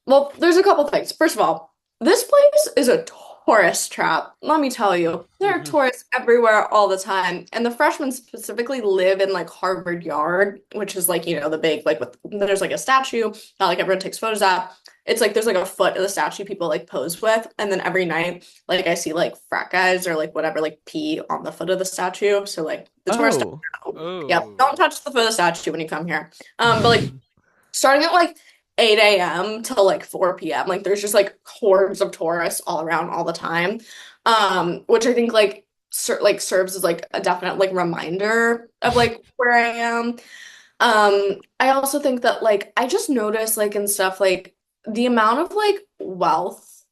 well, there's a couple things. First of all, this place is a tourist trap. Let me tell you, there are tourists everywhere all the time. And the freshmen specifically live in like Harvard Yard, which is like, the big, like, there's like a statue that like everyone takes photos at. It's like there's like a foot of the statue people like pose with. And then every night, like, I see like frat guys or like whatever, like pee on the foot of the statue. So, like, the tourists Oh. don't know. Yep, don't Oh. touch the foot of the statue when you come here. But like, starting at like 8 a.m. till like 4 p.m. Like there's just like hordes of tourists all around all the time. Which I think like serves as like a definite like reminder of like where I am. I also think that like I just noticed like and stuff like the amount of like wealth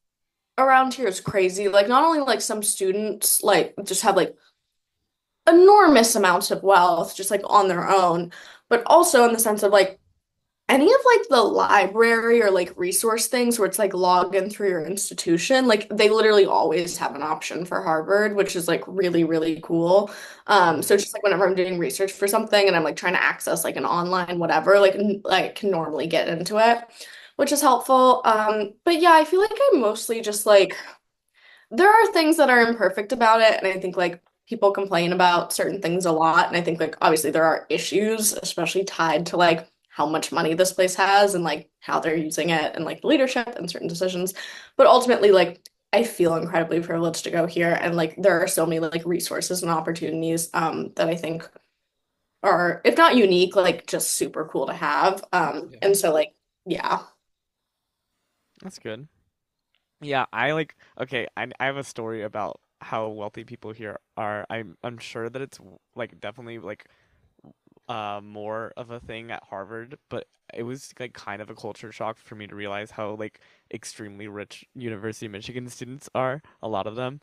around here is crazy. Like not only like some students like just have like enormous amounts of wealth just like on their own, but also in the sense of like any of like the library or like resource things where it's like log in through your institution, like they literally always have an option for Harvard, which is like really, really cool. So just like whenever I'm doing research for something and I'm like trying to access like an online whatever, like can normally get into it, which is helpful. But yeah, I feel like I mostly just like there are things that are imperfect about it, and I think like people complain about certain things a lot, and I think like obviously there are issues, especially tied to like how much money this place has and like how they're using it and like leadership and certain decisions. But ultimately, like I feel incredibly privileged to go here, and like there are so many like resources and opportunities that I think are, if not unique, like just super cool to have. Yeah. And so like yeah. That's good. Yeah, I like okay, I have a story about how wealthy people here are. I'm sure that it's like definitely like more of a thing at Harvard, but it was like kind of a culture shock for me to realize how like extremely rich University of Michigan students are, a lot of them.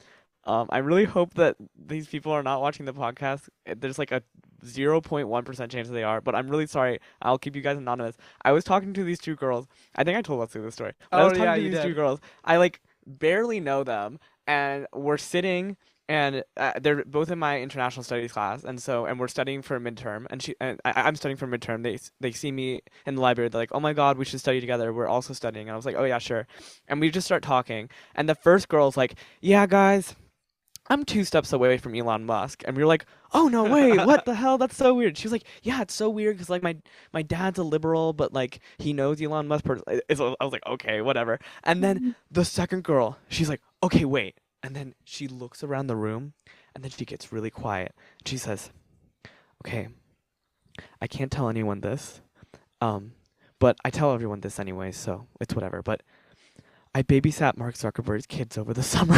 I really hope that these people are not watching the podcast. There's like a 0.1% chance that they are, but I'm really sorry. I'll keep you guys anonymous. I was talking to these two girls. I think I told Leslie this story. But I Oh was yeah, talking to you these two did. girls. I like barely know them, and we're sitting and they're both in my international studies class, and we're studying for a midterm, I'm studying for midterm. They see me in the library. They're like, "Oh my God, we should study together. We're also studying." And I was like, "Oh yeah, sure." And we just start talking, and the first girl's like, "Yeah, guys, I'm 2 steps away from Elon Musk," and we were like, "Oh no way! What the hell? That's so weird." She was like, "Yeah, it's so weird because like my dad's a liberal, but like he knows Elon Musk." I was like, "Okay, whatever." And then the second girl, she's like, "Okay, wait." And then she looks around the room, and then she gets really quiet. She says, "Okay, I can't tell anyone this, um, but I tell everyone this anyway, so it's whatever. But I babysat Mark Zuckerberg's kids over the summer."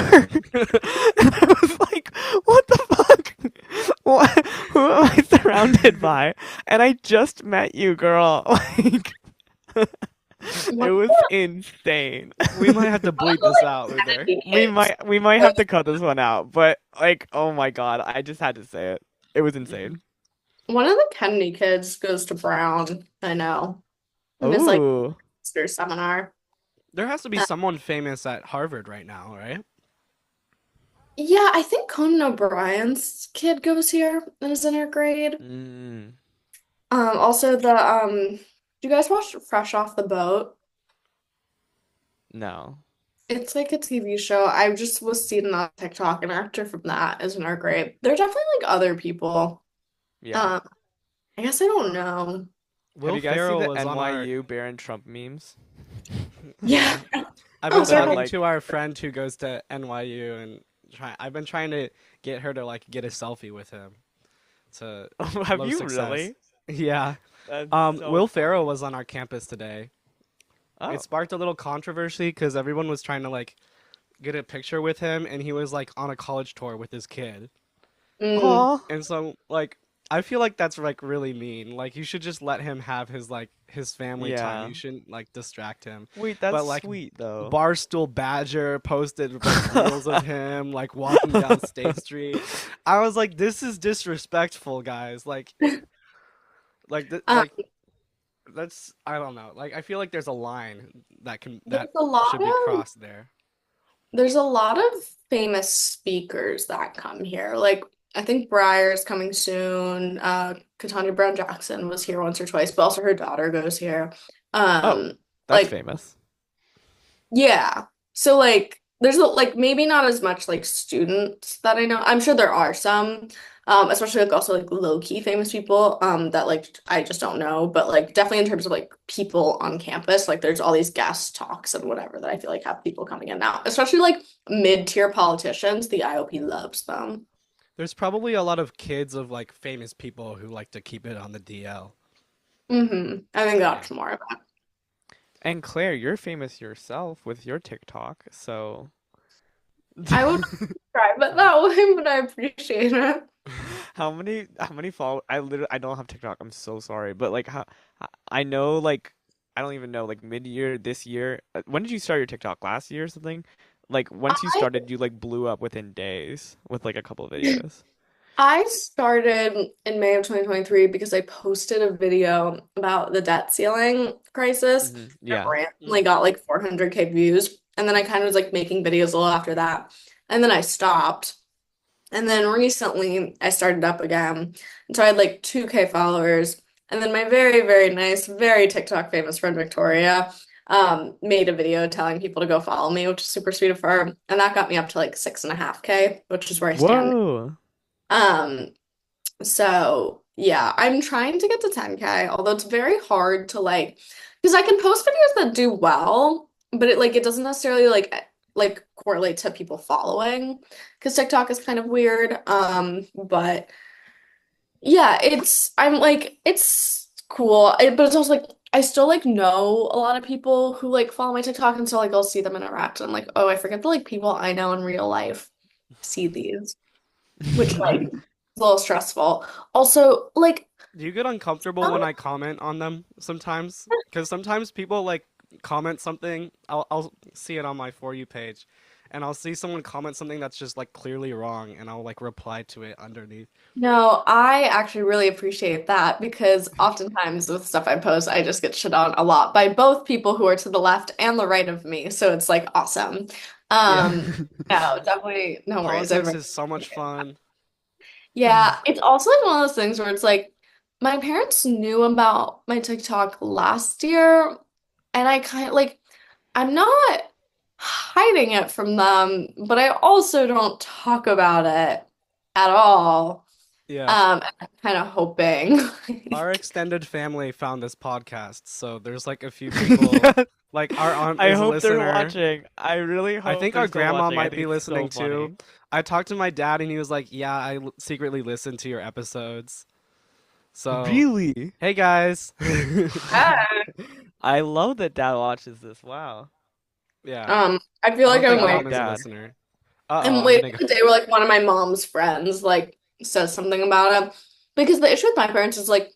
And I was like, what the fuck? What? Who am I surrounded by? And I just met you, girl. Like, it One was insane. We might have to of bleep the this like out, Luther. Kennedy We kids. might we might have to cut this one out, but like, oh my God, I just had to say it. It was insane. One of the Kennedy kids goes to Brown, I know, and it's like Ooh. their seminar. There has to be Uh, someone famous at Harvard right now, right? yeah, I think Conan O'Brien's kid goes here and is in our grade. Mm, Also do you guys watch Fresh Off the Boat? no. It's like a TV show. I just was seeing that TikTok, and an actor from that is in our grade. There are definitely like other people. Yeah. Um, I guess I don't know. Have Will you guys seen Ferrell the was on our. NYU Barron Trump memes? Yeah. Yeah. I've been Oh, The talking really? like, to our friend who goes to NYU and I've been trying to get her to like get a selfie with him. To have low you success. really? Yeah. That's so Will Ferrell funny. was on our campus today. It Oh. sparked a little controversy because everyone was trying to like get a picture with him, and he was like on a college tour with his kid. Mm. Aw. And so like I feel like that's like really mean. Like you should just let him have his like his family time. Yeah. You shouldn't like distract him. Wait, that's But like sweet though. Barstool Badger posted like reels of him like walking down State Street. I was like, this is disrespectful, guys. Um, Like that's I don't know. Like I feel like there's a line there's that a lot should be of crossed there. there's a lot of famous speakers that come here. Like I think Breyer's coming soon. Katanya Brown Jackson was here once or twice, but also her daughter goes here. Oh, Um, that's like famous. yeah. So like there's like maybe not as much like students that I know. I'm sure there are some, especially like also like low-key famous people that like I just don't know. But like definitely in terms of like people on campus, like there's all these guest talks and whatever that I feel like have people coming in now. Especially like mid-tier politicians, the IOP loves them. There's probably a lot of kids of like famous people who like to keep it on the DL. I think Yeah. that's more of it. And Claire, you're famous yourself with your TikTok, so I would describe it that way, but I appreciate it. how many follow I don't have TikTok. I'm so sorry. But like I know like I don't even know like mid-year this year. When did you start your TikTok? Last year or something? Like once you I started, you like blew up within days with like a couple of videos. I started in May of 2023 because I posted a video about the debt ceiling crisis. I Yeah. randomly got like 400K views. And then I kind of was like making videos a little after that. And then I stopped. And then recently I started up again. And so I had like 2K followers. And then my very, very nice, very TikTok famous friend Victoria made a video telling people to go follow me, which is super sweet of her. And that got me up to like 6.5K, which is where I stand. Whoa. Um, so yeah, I'm trying to get to 10K, although it's very hard to like, because I can post videos that do well, but it doesn't necessarily like correlate to people following, because TikTok is kind of weird. But yeah, I'm like it's cool, but it's also like I still like know a lot of people who like follow my TikTok, and so like I'll see them interact, and I'm like, oh, I forget the like people I know in real life see these, which like is a little stressful. Also, like, Do you get uncomfortable when um, I comment on them sometimes? Because sometimes people like comment something, I'll see it on my For You page, and I'll see someone comment something that's just like clearly wrong, and I'll like reply to it underneath. no, I actually really appreciate that because oftentimes with stuff I post, I just get shit on a lot by both people who are to the left and the right of me. So it's like awesome. Yeah. Um, no, definitely no worries. Politics is so much fun. Yeah, it's also like one of those things where it's like my parents knew about my TikTok last year, and I kind of like I'm not hiding it from them, but I also don't talk about it at all. Yeah. I'm kind of hoping. Our extended family found this podcast, so there's like a few people, Yeah. like our aunt I is a hope they're listener. watching. I really I hope think they're our still grandma watching. I might think be it's so listening too. funny. I talked to my dad and he was like, "Yeah, secretly listen to your episodes." So, Really? hey guys. Yeah. I love that dad watches this. Wow. Yeah. Um, I feel I like don't I think I'm love mom waiting. is a dad. listener. Uh-oh, I'm I'm waiting gonna go. for the day where like one of my mom's friends like says something about it. Because the issue with my parents is like,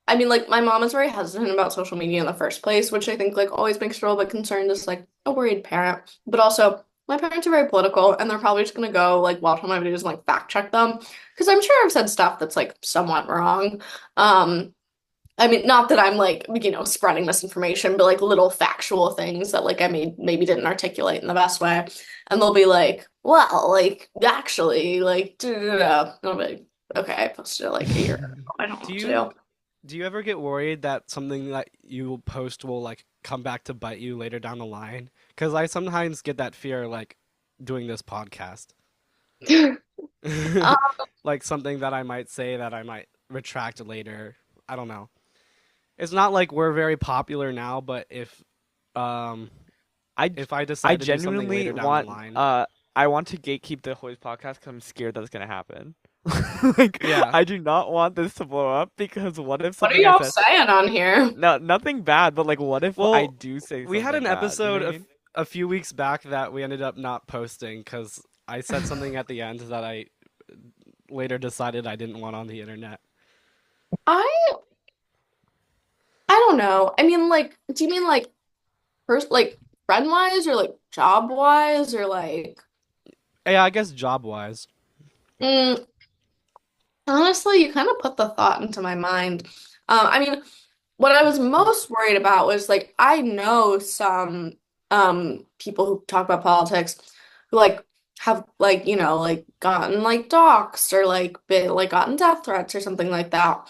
I mean, like my mom is very hesitant about social media in the first place, which I think like always makes her a little bit concerned as like a worried parent. But also, my parents are very political, and they're probably just gonna go like watch all my videos and like fact check them because I'm sure I've said stuff that's like somewhat wrong. Um, I mean, not that I'm like, spreading misinformation, but like little factual things that like I maybe didn't articulate in the best way. And they'll be like, well, like actually, like, da, da, da, da. And I'll be like, okay, I posted it like a year ago. I don't know Do what to you do. do you ever get worried that something that you post will like come back to bite you later down the line? Because I sometimes get that fear like doing this podcast. Um, Like something that I might say that I might retract later. I don't know. It's not like we're very popular now, but um I if I I decide to do something genuinely later down the want line. I want to gatekeep the Hoy's podcast because I'm scared that's gonna happen. Like Yeah. I do not want this to blow up because what if what are something I y'all said saying on here? no nothing bad, but like what if I Well, do say we had something an bad? You know episode what I mean? a few weeks back that we ended up not posting because I said something at the end that I later decided I didn't want on the internet. I I don't know. I mean, like, do you mean like first like friend wise or like job wise or like Yeah, I guess job wise. mm, honestly, you kind of put the thought into my mind. I mean, what I was most worried about was like I know some people who talk about politics who like have like like gotten like doxxed or like been like gotten death threats or something like that.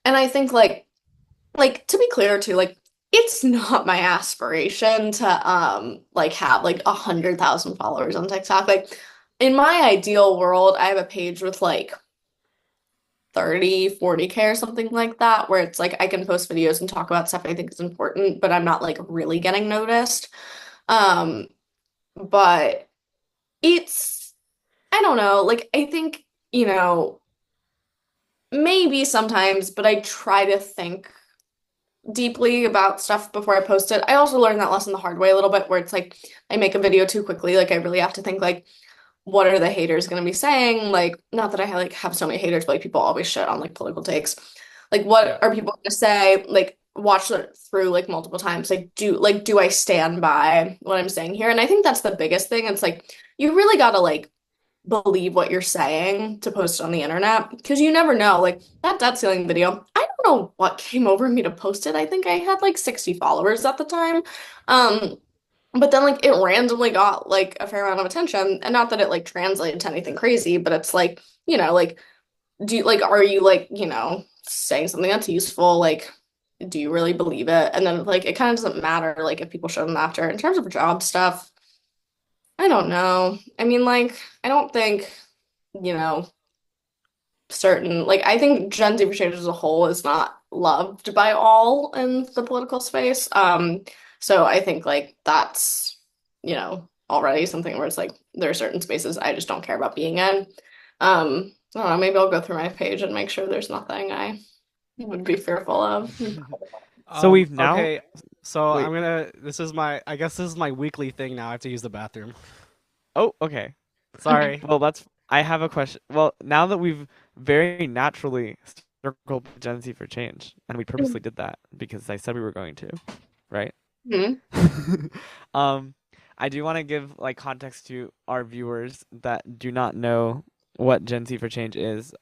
And I think like to be clear too, like it's not my aspiration to like have like 100,000 followers on TikTok. Like in my ideal world, I have a page with like 30, 40K or something like that, where it's like I can post videos and talk about stuff I think is important, but I'm not like really getting noticed. Um, but it's, I don't know, like I think, maybe sometimes, but I try to think deeply about stuff before I post it. I also learned that lesson the hard way a little bit, where it's like I make a video too quickly. Like I really have to think like, what are the haters gonna be saying? Like, not that I like have so many haters, but like people always shit on like political takes. Like, what Yeah. are people gonna say? Like, watch it through like multiple times. Do I stand by what I'm saying here? And I think that's the biggest thing. It's like you really gotta like believe what you're saying to post it on the internet because you never know. Like that debt ceiling video, I don't know what came over me to post it. I think I had like 60 followers at the time. Um, but then like it randomly got like a fair amount of attention, and not that it like translated to anything crazy, but it's like, like do you like are you like, saying something that's useful? Like, do you really believe it? And then like it kind of doesn't matter like if people show them after. In terms of job stuff, I don't know. I mean, like, I don't think, you know, certain like I think Gen Z for Change as a whole is not loved by all in the political space. So I think like that's, already something where it's like there are certain spaces I just don't care about being in. I don't know, maybe I'll go through my page and make sure there's nothing I would be fearful of. So we've now Okay, so wait. I guess this is my weekly thing now. I have to use the bathroom. Oh, okay. Sorry. Well, I have a question. Well, now that we've very naturally circled Gen Z for change, and we purposely did that because I said we were going to, right? Mhm. Um, I do want to give like context to our viewers that do not know what Gen Z for Change is.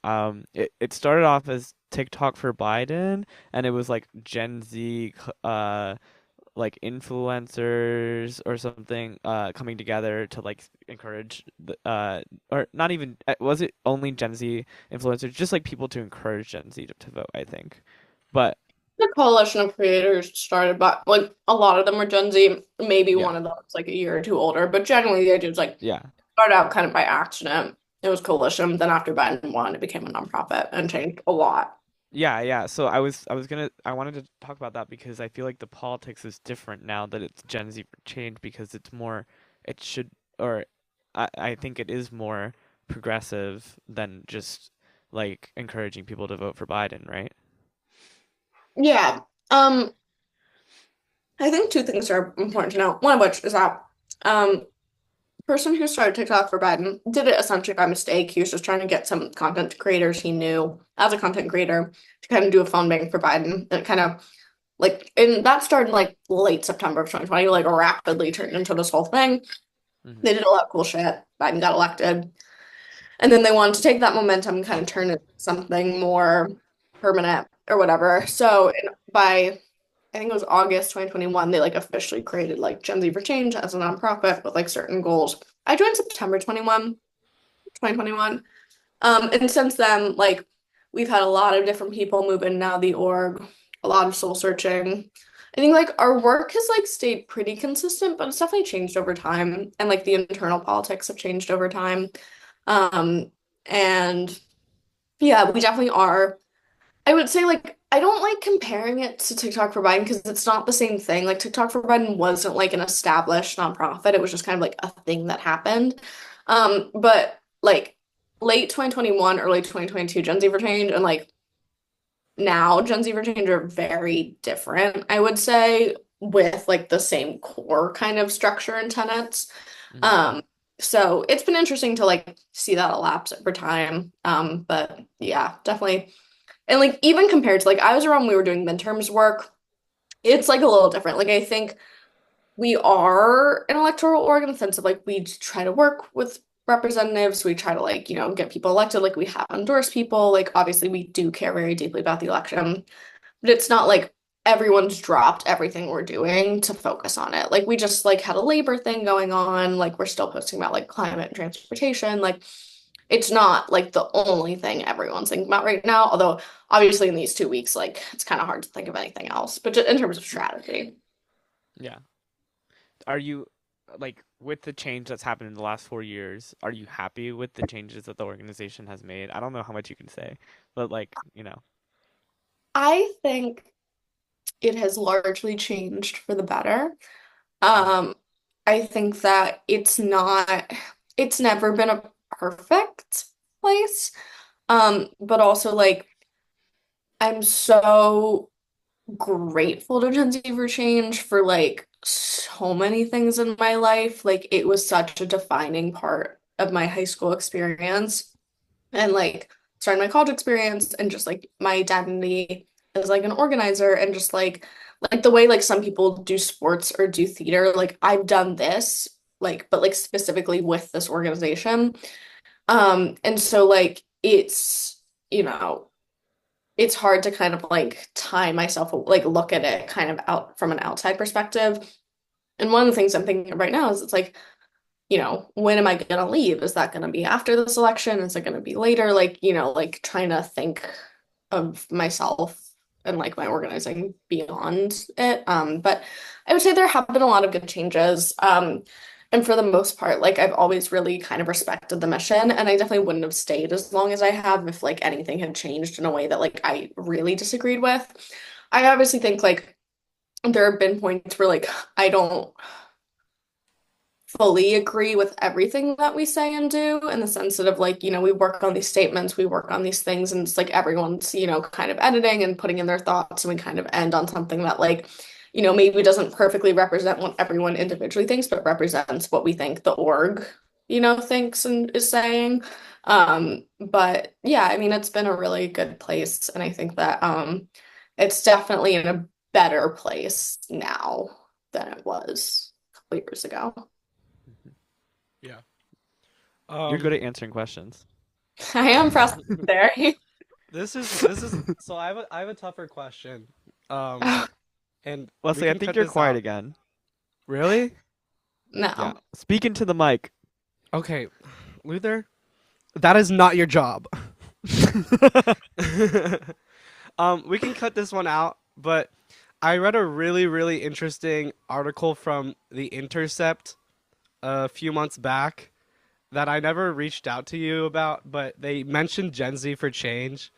It started off as TikTok for Biden, and it was like Gen Z, like influencers or something, coming together to like encourage the, or not even, was it only Gen Z influencers? Just like people to encourage Gen Z to vote, I think. But The coalition of creators started by like a lot of them were Gen Z. Maybe yeah, one of them was like a year or two older, but generally the idea was like yeah. started out kind of by accident. It was coalition. Then after Biden won, it became a nonprofit and changed a lot. Yeah, yeah. So I wanted to talk about that because I feel like the politics is different now that it's Gen Z for change because it's more, it should, or I think it is more progressive than just like encouraging people to vote for Biden, right? Yeah. I think two things are important to know. One of which is that um person who started TikTok for Biden did it essentially by mistake. He was just trying to get some content creators he knew as a content creator to kind of do a phone bank for Biden. And it kind of like, and that started like late September of 2020, like rapidly turned into this whole thing. Hmm. They did a lot of cool shit. Biden got elected. And then they wanted to take that momentum and kind of turn it into something more permanent or whatever. So by I think it was August 2021, they like officially created like Gen Z for Change as a nonprofit with like certain goals. I joined September 2021. And since then, like we've had a lot of different people move in now the org, a lot of soul searching. I think like our work has like stayed pretty consistent, but it's definitely changed over time. And like the internal politics have changed over time. Um, and yeah, we definitely are. I would say like I don't like comparing it to TikTok for Biden because it's not the same thing. Like TikTok for Biden wasn't like an established nonprofit. It was just kind of like a thing that happened. But like late 2021, early 2022, Gen Z for Change and like now Gen Z for Change are very different, I would say, with like the same core kind of structure and tenets. Hmm. Um, so it's been interesting to like see that elapse over time. But yeah, definitely. And like even compared to like I was around when we were doing midterms work, it's like a little different. Like I think we are an electoral org in the sense of like we try to work with representatives, we try to like, get people elected, like we have endorsed people. Like obviously we do care very deeply about the election, but it's not like everyone's dropped everything we're doing to focus on it. Like we just like had a labor thing going on, like we're still posting about like climate and transportation. Like it's not like the only thing everyone's thinking about right now. Although obviously in these 2 weeks, like it's kind of hard to think of anything else. But just in terms of strategy, Yeah. Are you like with the change that's happened in the last 4 years, are you happy with the changes that the organization has made? I don't know how much you can say, but like, I think it has largely changed for the better. Mhm. Um, I think that it's never been a perfect place. But also like I'm so grateful to Gen Z for Change for like so many things in my life. Like it was such a defining part of my high school experience and like starting my college experience and just like my identity as like an organizer and just like the way like some people do sports or do theater. Like I've done this like but like specifically with this organization. And so like you know, it's hard to kind of like tie myself, like look at it kind of out from an outside perspective. And one of the things I'm thinking of right now is it's like, when am I gonna leave? Is that gonna be after this election? Is it gonna be later? Like, like trying to think of myself and like my organizing beyond it. But I would say there have been a lot of good changes. And for the most part, like I've always really kind of respected the mission, and I definitely wouldn't have stayed as long as I have if like anything had changed in a way that like I really disagreed with. I obviously think like there have been points where like I don't fully agree with everything that we say and do in the sense that of like, we work on these statements, we work on these things, and it's like everyone's, kind of editing and putting in their thoughts, and we kind of end on something that like, maybe doesn't perfectly represent what everyone individually thinks, but represents what we think the org, thinks and is saying. But yeah, I mean, it's been a really good place, and I think that it's definitely in a better place now than it was a couple years ago. Yeah. You're good Um, at answering questions. I am impressed there. this is so I have a tougher question. Um, and we Leslie, I can think cut you're this quiet out. again. Really? Yeah. No. Speak into the mic. Okay, Luther, that is not your job. We can cut this one out, but I read a really, really interesting article from The Intercept a few months back that I never reached out to you about, but they mentioned Gen Z for Change.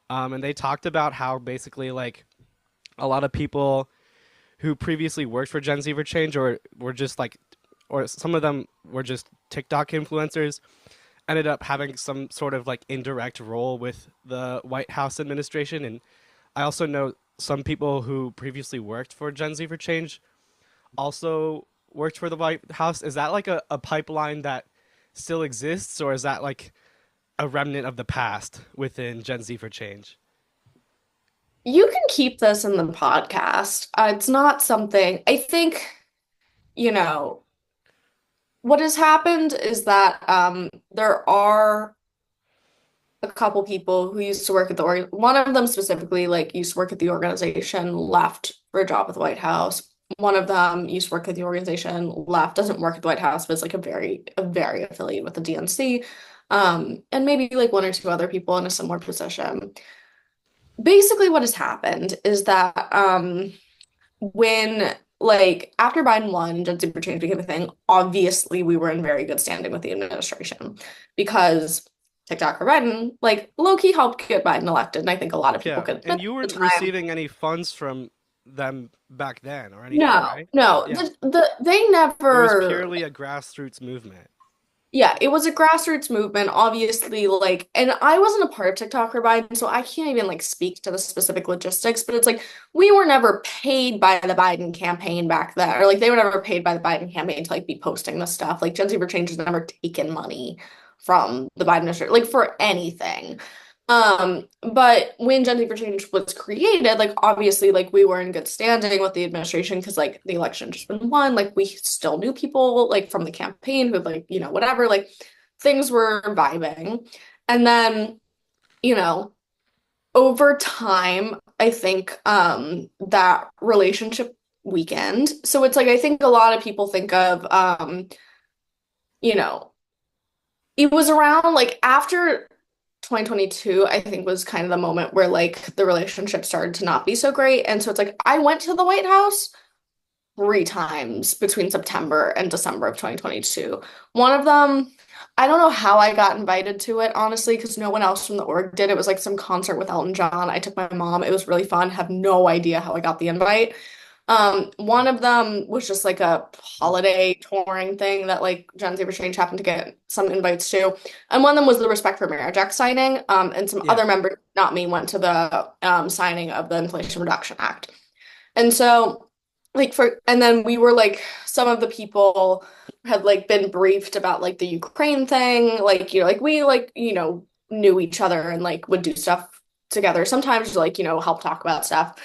And they talked about how basically like a lot of people who previously worked for Gen Z for Change or were just like, or some of them were just TikTok influencers, ended up having some sort of like indirect role with the White House administration. And I also know some people who previously worked for Gen Z for Change also worked for the White House. Is that like a pipeline that still exists, or is that like a remnant of the past within Gen Z for Change? You can keep this in the podcast. It's not something I think, you know, what has happened is that there are a couple people who used to work at the org. One of them specifically, like, used to work at the organization, left for a job at the White House. One of them used to work at the organization, left, doesn't work at the White House, but is like a very affiliated with the DNC. And maybe like one or two other people in a similar position. Basically, what has happened is that when like after Biden won, Gen Z for Change became a thing, obviously we were in very good standing with the administration because TikTok for Biden, like low-key helped get Biden elected. And I think a lot of people Yeah, could admit and you at weren't the time. receiving any funds from them back then or anything, No, right? no, Yeah, they it was never. purely a grassroots movement. Yeah, it was a grassroots movement, obviously, like, and I wasn't a part of TikTok or Biden, so I can't even like speak to the specific logistics, but it's like we were never paid by the Biden campaign back then, or like they were never paid by the Biden campaign to like be posting this stuff. Like Gen Z for Change has never taken money from the Biden administration, like for anything. But when Gen Z for Change was created, like obviously, like we were in good standing with the administration because like the election just been won. Like we still knew people like from the campaign who like, whatever, like things were vibing. And then, you know, over time, I think that relationship weakened. So it's like I think a lot of people think of you know, it was around like after 2022, I think was kind of the moment where like the relationship started to not be so great. And so it's like I went to the White House three times between September and December of 2022. One of them, I don't know how I got invited to it, honestly, because no one else from the org did. It was like some concert with Elton John. I took my mom. It was really fun. Have no idea how I got the invite. One of them was just like a holiday touring thing that like Gen Z for Change happened to get some invites to. And one of them was the Respect for Marriage Act signing. And some Yeah, other members, not me, went to the signing of the Inflation Reduction Act. And so and then we were like some of the people had like been briefed about like the Ukraine thing, like like we like knew each other and like would do stuff together sometimes to like help talk about stuff.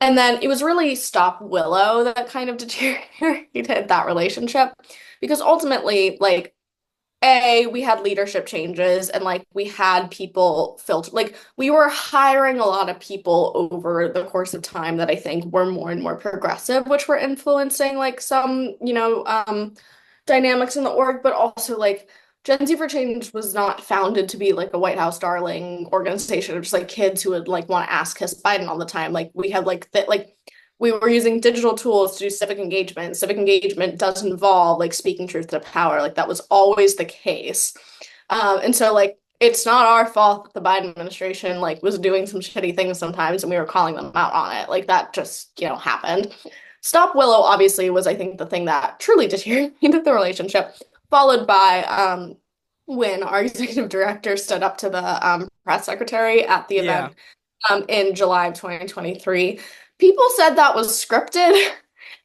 And then it was really Stop Willow that kind of deteriorated that relationship because ultimately like we had leadership changes and like we had people filter like we were hiring a lot of people over the course of time that I think were more and more progressive, which were influencing like some, dynamics in the org, but also like Gen Z for Change was not founded to be like a White House darling organization of just like kids who would like want to ask Kiss Biden all the time. Like we had like that like we were using digital tools to do civic engagement. Civic engagement does involve like speaking truth to power. Like that was always the case. And so like it's not our fault that the Biden administration like was doing some shitty things sometimes and we were calling them out on it. Like that just, happened. Stop Willow obviously was I think the thing that truly deteriorated the relationship, followed by when our executive director stood up to the press secretary at the Yeah. event in July of 2023. People said that was scripted.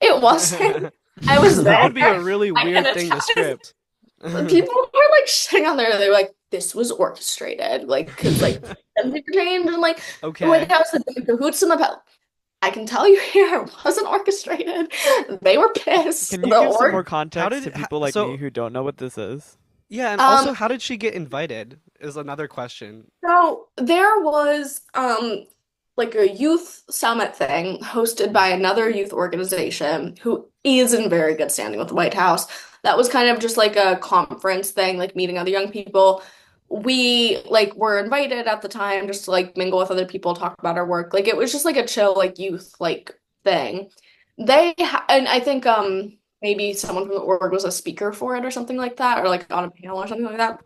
It wasn't. I was That there. would be a really I can weird thing to attest. script. People were like shitting on there. They were like, "This was orchestrated." Like, because like everything changed and like the White Okay. House had been in cahoots in the past. I can tell you here, it wasn't orchestrated. They were pissed. Can you The give some more org. context to people like me So who don't know what this is? yeah, and Um, also how did she get invited is another question. So there was like a youth summit thing hosted by another youth organization who is in very good standing with the White House. That was kind of just like a conference thing, like meeting other young people. We like were invited at the time just to like mingle with other people, talk about our work. Like it was just like a chill like youth like thing. And I think maybe someone from the org was a speaker for it or something like that, or like on a panel or something like that.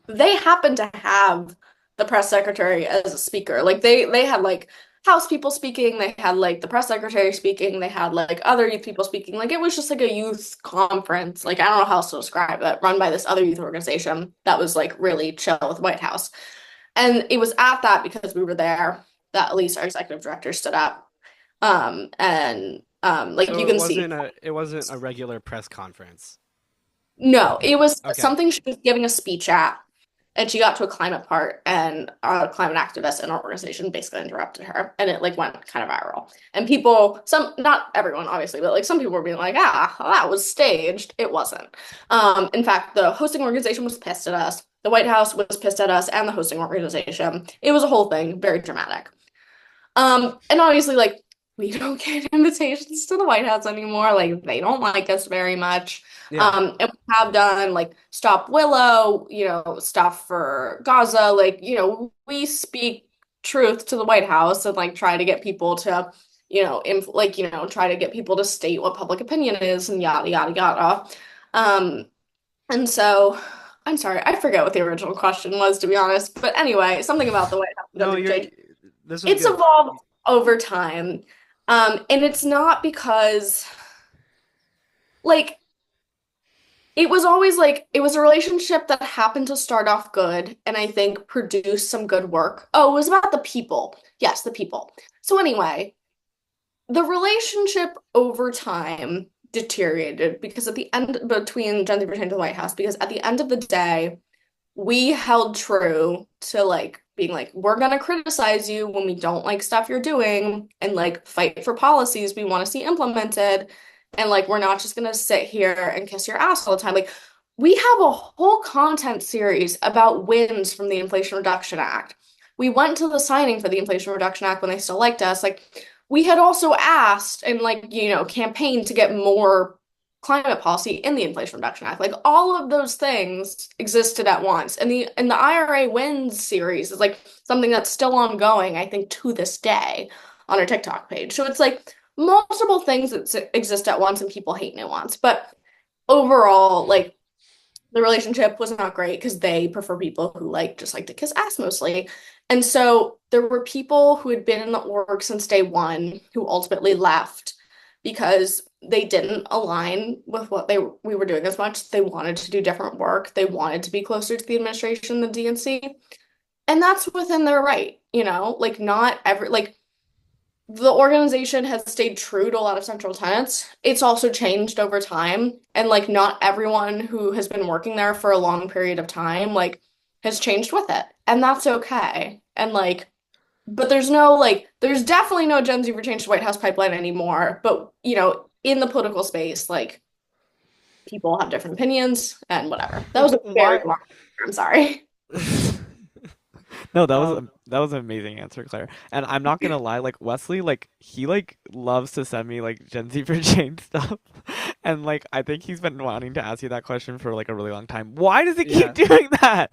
They happened to have the press secretary as a speaker. Like they had like House people speaking, they had like the press secretary speaking, they had like other youth people speaking. Like it was just like a youth conference. Like I don't know how else to describe it, run by this other youth organization that was like really chill with the White House. And it was at that because we were there that at least our executive director stood up. And like you So it can see. wasn't a regular press conference. No, it was Okay. something she was giving a speech at. And she got to a climate part, and a climate activist in our organization basically interrupted her, and it like went kind of viral. And people, some, not everyone, obviously, but like some people were being like, "Ah, that was staged." It wasn't. In fact, the hosting organization was pissed at us. The White House was pissed at us, and the hosting organization. It was a whole thing, very dramatic. And obviously, like, we don't get invitations to the White House anymore. Like, they don't like us very much. Yeah. And we have done like Stop Willow, stuff for Gaza. Like, we speak truth to the White House and like try to get people to, try to get people to state what public opinion is and yada yada yada. Um, and so I'm sorry, I forget what the original question was, to be honest. But anyway, something about the White House and No, you're WJ. this was It's good. evolved over time. And it's not because like it was always like it was a relationship that happened to start off good and I think produced some good work. Oh, it was about the people. Yes, the people. So anyway, the relationship over time deteriorated because at the end between Gen Z returned to the White House, because at the end of the day, we held true to like being like, we're gonna criticize you when we don't like stuff you're doing and like fight for policies we want to see implemented. And like, we're not just gonna sit here and kiss your ass all the time. Like, we have a whole content series about wins from the Inflation Reduction Act. We went to the signing for the Inflation Reduction Act when they still liked us. Like, we had also asked and like, campaigned to get more climate policy in the Inflation Reduction Act. Like all of those things existed at once. And the IRA wins series is like something that's still ongoing, I think, to this day on our TikTok page. So it's like multiple things that exist at once and people hate nuance. But overall, like the relationship was not great because they prefer people who like just like to kiss ass mostly. And so there were people who had been in the org since day one who ultimately left because they didn't align with what we were doing as much. They wanted to do different work. They wanted to be closer to the administration than DNC. And that's within their right, like not every like the organization has stayed true to a lot of central tenets. It's also changed over time. And like not everyone who has been working there for a long period of time like has changed with it. And that's okay. And like but there's definitely no Gen Z for Change to White House pipeline anymore. But in the political space, like people have different opinions and whatever. That was a very Why? long answer. I'm sorry. No, that was Um, that was an amazing answer, Claire. And I'm not gonna lie, like Wesley, like he like loves to send me like Gen Z for Change stuff, and like I think he's been wanting to ask you that question for like a really long time. Why does he keep yeah. doing that?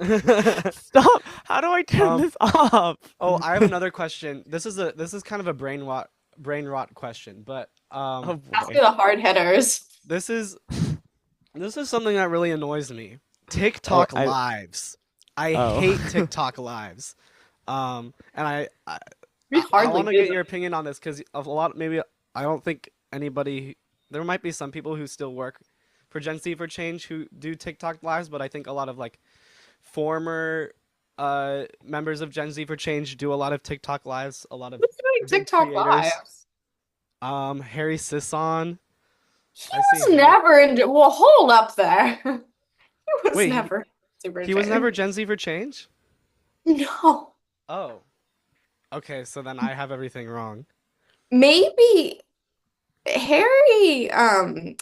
Stop! How do I turn um, this off? oh, I have another question. This is kind of a brain rot question, but Oh Ask me boy. the hard hitters. this is this is something that really annoys me. Oh, TikTok I lives. I hate oh. TikTok lives. And We I hardly want to do get them. your opinion on this because of a lot. Maybe I don't think anybody. There might be some people who still work for Gen Z for Change who do TikTok lives, but I think a lot of like former members of Gen Z for Change do a lot of TikTok lives. A lot of Who's doing big TikTok creators. lives? Harry Sisson. He I see was Harry. never in. Well, hold up there. He was Wait, never super he was never changed. Gen Z for Change. No. Oh, okay. So then I have everything wrong. Maybe Harry, I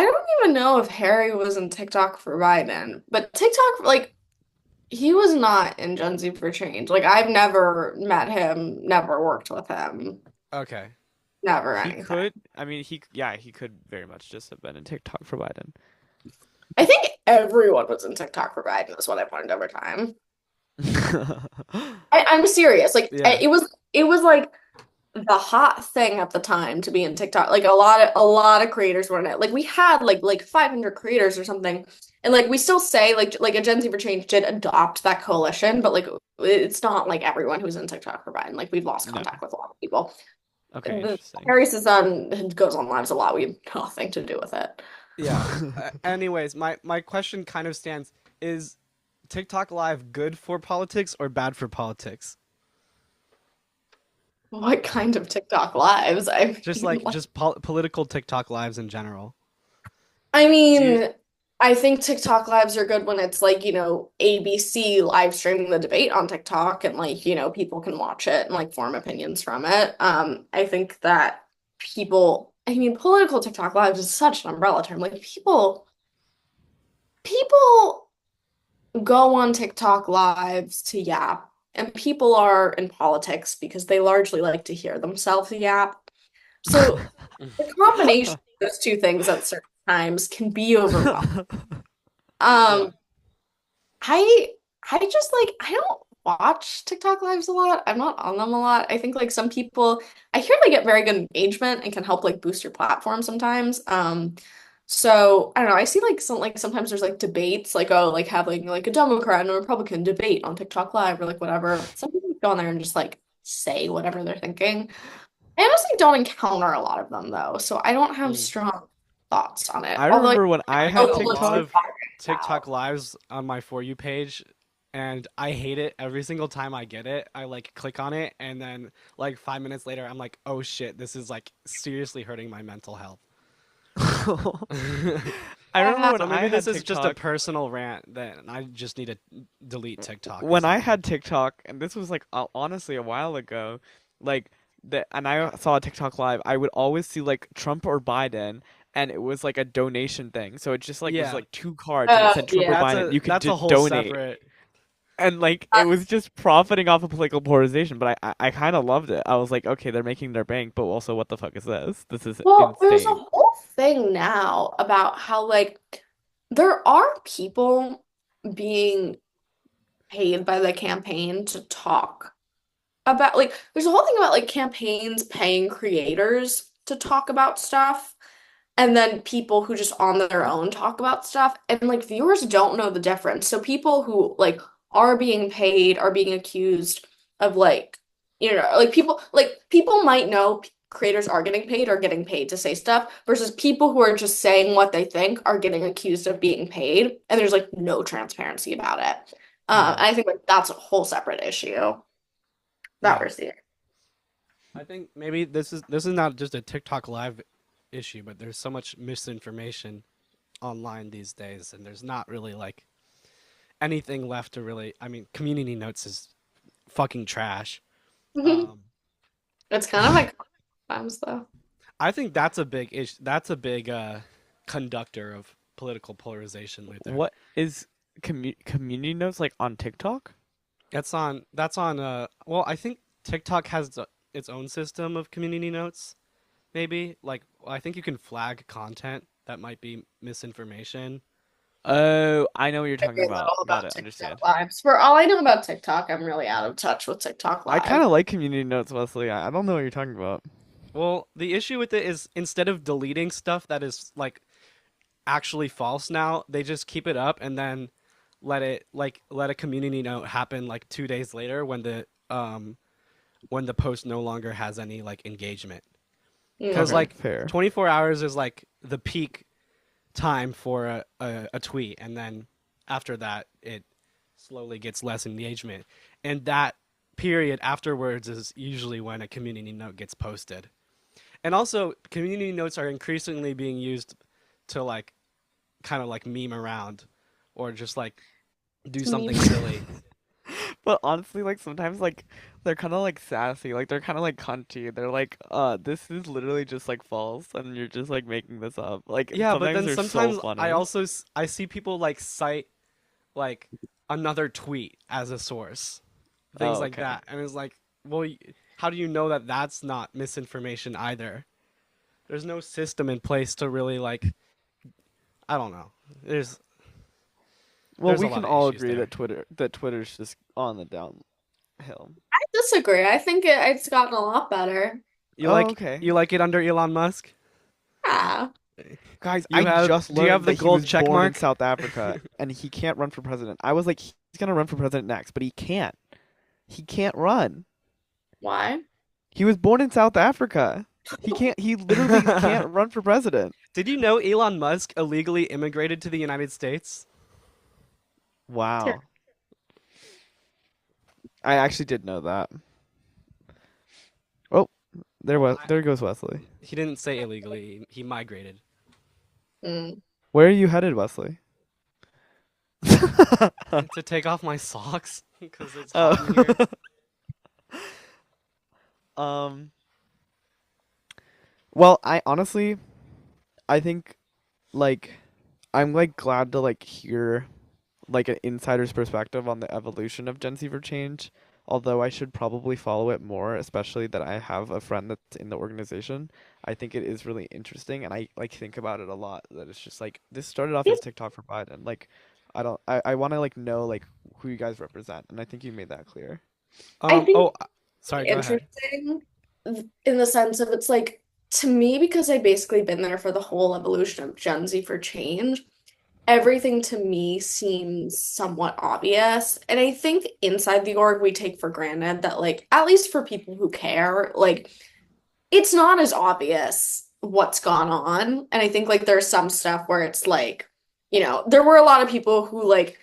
don't even know if Harry was in TikTok for Biden, but TikTok, like, he was not in Gen Z for Change. Like, I've never met him, never worked with him, Okay. never He anything. could. I mean, he could very much just have been in TikTok for Biden. I think everyone was in TikTok for Biden, is what I've learned over time. I'm serious. Like, Yeah. it was like the hot thing at the time to be in TikTok. Like a lot of creators were in it. Like we had like 500 creators or something. And like we still say like a Gen Z for Change did adopt that coalition, but like it's not like everyone who's in TikTok for Biden. Like we've lost No. contact with a lot of people. Okay, The interesting. Harry's son goes on lives a lot. We have nothing to do with it. Yeah. Anyways, my question kind of stands: is TikTok Live good for politics or bad for politics? What kind of TikTok lives? Just Mean, like just political TikTok lives in general. I Do you? mean, I think TikTok lives are good when it's like, ABC live streaming the debate on TikTok and like, people can watch it and like form opinions from it. I think that I mean, political TikTok lives is such an umbrella term. Like people go on TikTok lives to yap, and people are in politics because they largely like to hear themselves yap. So the combination of those two things at certain times can be overwhelming. Yeah. Um, I I just like I don't watch TikTok lives a lot. I'm not on them a lot. I think like some people I hear they get very good engagement and can help like boost your platform sometimes. So I don't know. I see like sometimes there's like debates like oh like having like a Democrat and a Republican debate on TikTok Live or like whatever. Some people go on there and just like say whatever they're thinking. I honestly don't encounter a lot of them though, so I don't have Mm. strong thoughts on it. I Although remember when I I I get had a know lot listening TikTok. of out. TikTok lives on my For You page, and I hate it every single time I get it. I like click on it, and then like 5 minutes later, I'm like, oh shit, this is like seriously hurting my mental health. I remember when So I maybe this had is just a TikTok. personal rant that I just need to delete TikTok or When I something. had TikTok, and this was like honestly a while ago, like and I saw a TikTok live, I would always see like Trump or Biden, and it was like a donation thing. So it just like was Yeah, like two cards, and it said Trump or Yeah. Biden. You could that's a just whole donate, separate. and like it was just profiting off of political polarization. But I kind of loved it. I was like, okay, they're making their bank, but also what the fuck is this? This is Well, there's a insane. whole thing now about how like there are people being paid by the campaign to talk about like there's a whole thing about like campaigns paying creators to talk about stuff and then people who just on their own talk about stuff and like viewers don't know the difference. So people who like are being paid are being accused of like like people might know creators are getting paid to say stuff versus people who are just saying what they think are getting accused of being paid and there's like no transparency about it. Hmm. I think like that's a whole separate issue that Yeah, we're seeing. I think maybe this is not just a TikTok live issue, but there's so much misinformation online these days, and there's not really like anything left to really. I mean, community notes is fucking trash. Um, It's kind of like times though. I think that's a big issue. That's a big conductor of political polarization, Luther. What is community notes like on TikTok? That's on well, I think TikTok has its own system of community notes, maybe. Like I think you can flag content that might be misinformation. Oh, I know what you're talking Very about. little Got about it. TikTok Understand. lives. For all I know about TikTok, I'm really out of touch with TikTok I kind Live. of like community notes, Wesley. I don't know what you're talking about. Well, the issue with it is instead of deleting stuff that is like actually false now, they just keep it up and then let a community note happen like 2 days later when the post no longer has any like engagement. Because Mm. Okay, like fair. 24 hours is like the peak time for a tweet, and then after that it slowly gets less engagement, and that period afterwards is usually when a community note gets posted. And also community notes are increasingly being used to like kind of like meme around or just like do To me, something silly. But honestly, like sometimes like they're kind of like sassy, like they're kind of like cunty. They're like, this is literally just like false, and you're just like making this up. Like Yeah, but sometimes then they're so sometimes funny. I see people like cite like another tweet as a source, things Oh, like okay. that, and it's like, well, how do you know that that's not misinformation either? There's no system in place to really like, I don't know. There's Well, there's we a lot can of all issues agree there. that Twitter's just on the downhill. I disagree. I think it's gotten a lot better. Oh, okay. You like it under Elon Musk? Yeah. Guys, You I have just do you have learned the that he gold was check born in mark? South Africa and he can't run for president. I was like, he's gonna run for president next, but he can't. He can't run. Why? He was born in South Africa. He can't. He literally can't run for president. Did you know Elon Musk illegally immigrated to the United States? Wow. I actually did know that. Oh, I, there goes Wesley. he didn't say illegally. He migrated. Mm. Where are you headed, Wesley? To take off my socks because it's hot in here. Oh. um. Well, I honestly, I think like I'm like glad to like hear like an insider's perspective on the evolution of Gen Z for Change. Although I should probably follow it more, especially that I have a friend that's in the organization. I think it is really interesting, and I like think about it a lot. That it's just like this started off as TikTok for Biden. Like, I want to like know like who you guys represent, and I think you made that clear. I think Oh, sorry. Go ahead. interesting in the sense of it's like to me because I basically been there for the whole evolution of Gen Z for change. Everything to me seems somewhat obvious. And I think inside the org we take for granted that like at least for people who care, like it's not as obvious what's gone on. And I think like there's some stuff where it's like, there were a lot of people who like,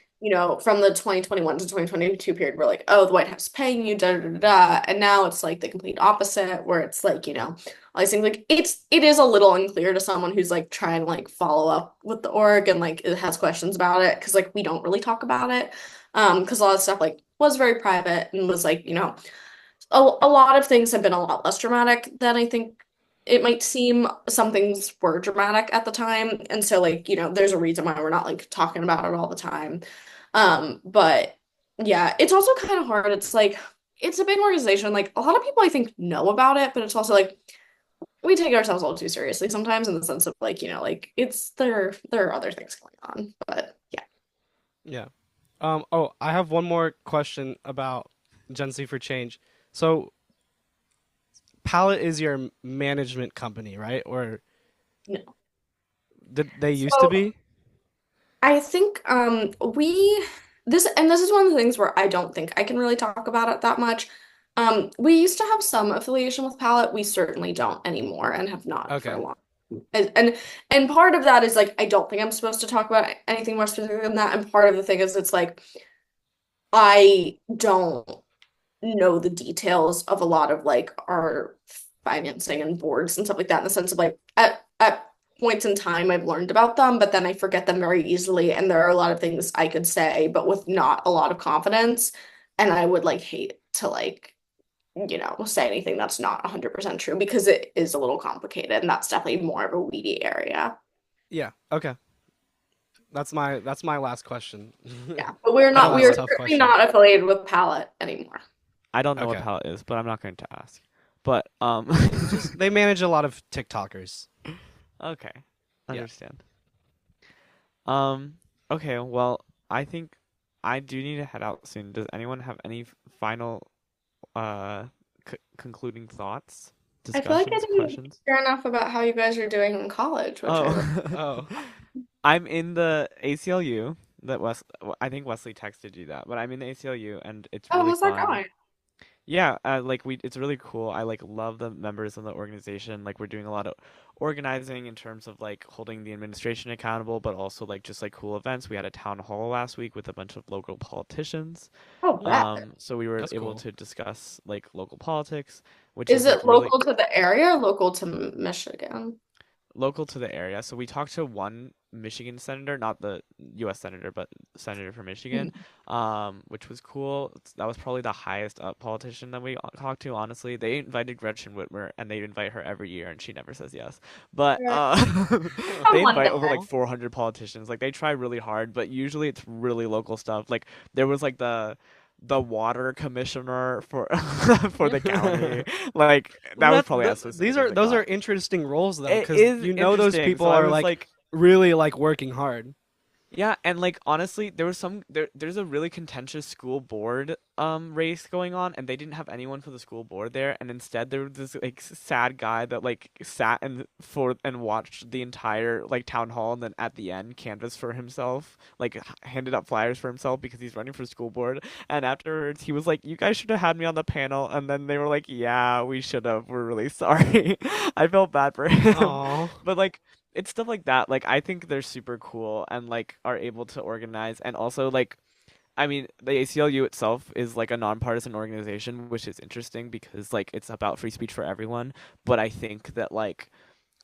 from the 2021 to 2022 period were like, oh, the White House is paying you, da da da da. And now it's like the complete opposite, where it's like, all these things like it is a little unclear to someone who's like trying to like follow up with the org and like it has questions about it because like we don't really talk about it. Because a lot of stuff like was very private and was like, a lot of things have been a lot less dramatic than I think it might seem. Some things were dramatic at the time. And so, like, there's a reason why we're not like talking about it all the time. But yeah, it's also kind of hard. It's like, it's a big organization. Like, a lot of people I think know about it, but it's also like, we take ourselves a little too seriously sometimes in the sense of like, like it's there are other things going on. But yeah. Yeah. Oh, I have one more question about Gen Z for Change. So, Palette is your management company, right? Or No. did they used to So be? I think this is one of the things where I don't think I can really talk about it that much. We used to have some affiliation with Palette. We certainly don't anymore and have not for a Okay. long. And part of that is like I don't think I'm supposed to talk about anything more specific than that. And part of the thing is it's like I don't know the details of a lot of like our financing and boards and stuff like that in the sense of like at points in time I've learned about them, but then I forget them very easily. And there are a lot of things I could say, but with not a lot of confidence. And I would like hate to like, say anything that's not 100% true because it is a little complicated and that's definitely more of a weedy area. Yeah. Okay. That's my last question. Yeah, but we're I know not, we it's a are tough certainly question. not affiliated with Palette anymore. I don't know what Okay. palette is, but I'm not going to ask. But Just they manage a lot of TikTokers. okay, Yeah. understand. Um, okay, well, I think I do need to head out soon. Does anyone have any final uh concluding thoughts, I feel like I discussions, didn't questions? hear enough about how you guys are doing in college, which I really. Oh, Oh. I'm in the ACLU that I think Wesley texted you that, but I'm in the ACLU and it's Oh, really how's that fun. going? Yeah, it's really cool. I like love the members of the organization. Like we're doing a lot of organizing in terms of like holding the administration accountable, but also like just like cool events. We had a town hall last week with a bunch of local politicians. Oh, bet. So we were That's able cool. to discuss like local politics, which Is is like it really local to the area or local to Michigan? local to the area. So we talked to one Michigan senator, not the U.S. senator, but senator from Michigan, Hmm. which was cool. That was probably the highest up politician that we talked to. Honestly, they invited Gretchen Whitmer, and they invite her every year, and she never says yes. But Right. they One invite day. over like 400 politicians. Like they try really hard, but usually it's really local stuff. Like there was like the water commissioner for for the county. Like Well, that was probably as these specific as are it those are got. interesting roles though, It because is those interesting. people So I are was like like, really like working hard. yeah, and like honestly, there was there's a really contentious school board race going on, and they didn't have anyone for the school board there, and instead there was this like sad guy that like sat and watched the entire like town hall, and then at the end canvassed for himself, like handed up flyers for himself because he's running for school board, and afterwards he was like, "You guys should have had me on the panel," and then they were like, "Yeah, we should have. We're really sorry." I felt bad for him, Oh. but like it's stuff like that. Like I think they're super cool and like are able to organize and also like I mean the ACLU itself is like a nonpartisan organization, which is interesting because like it's about free speech for everyone. But I think that like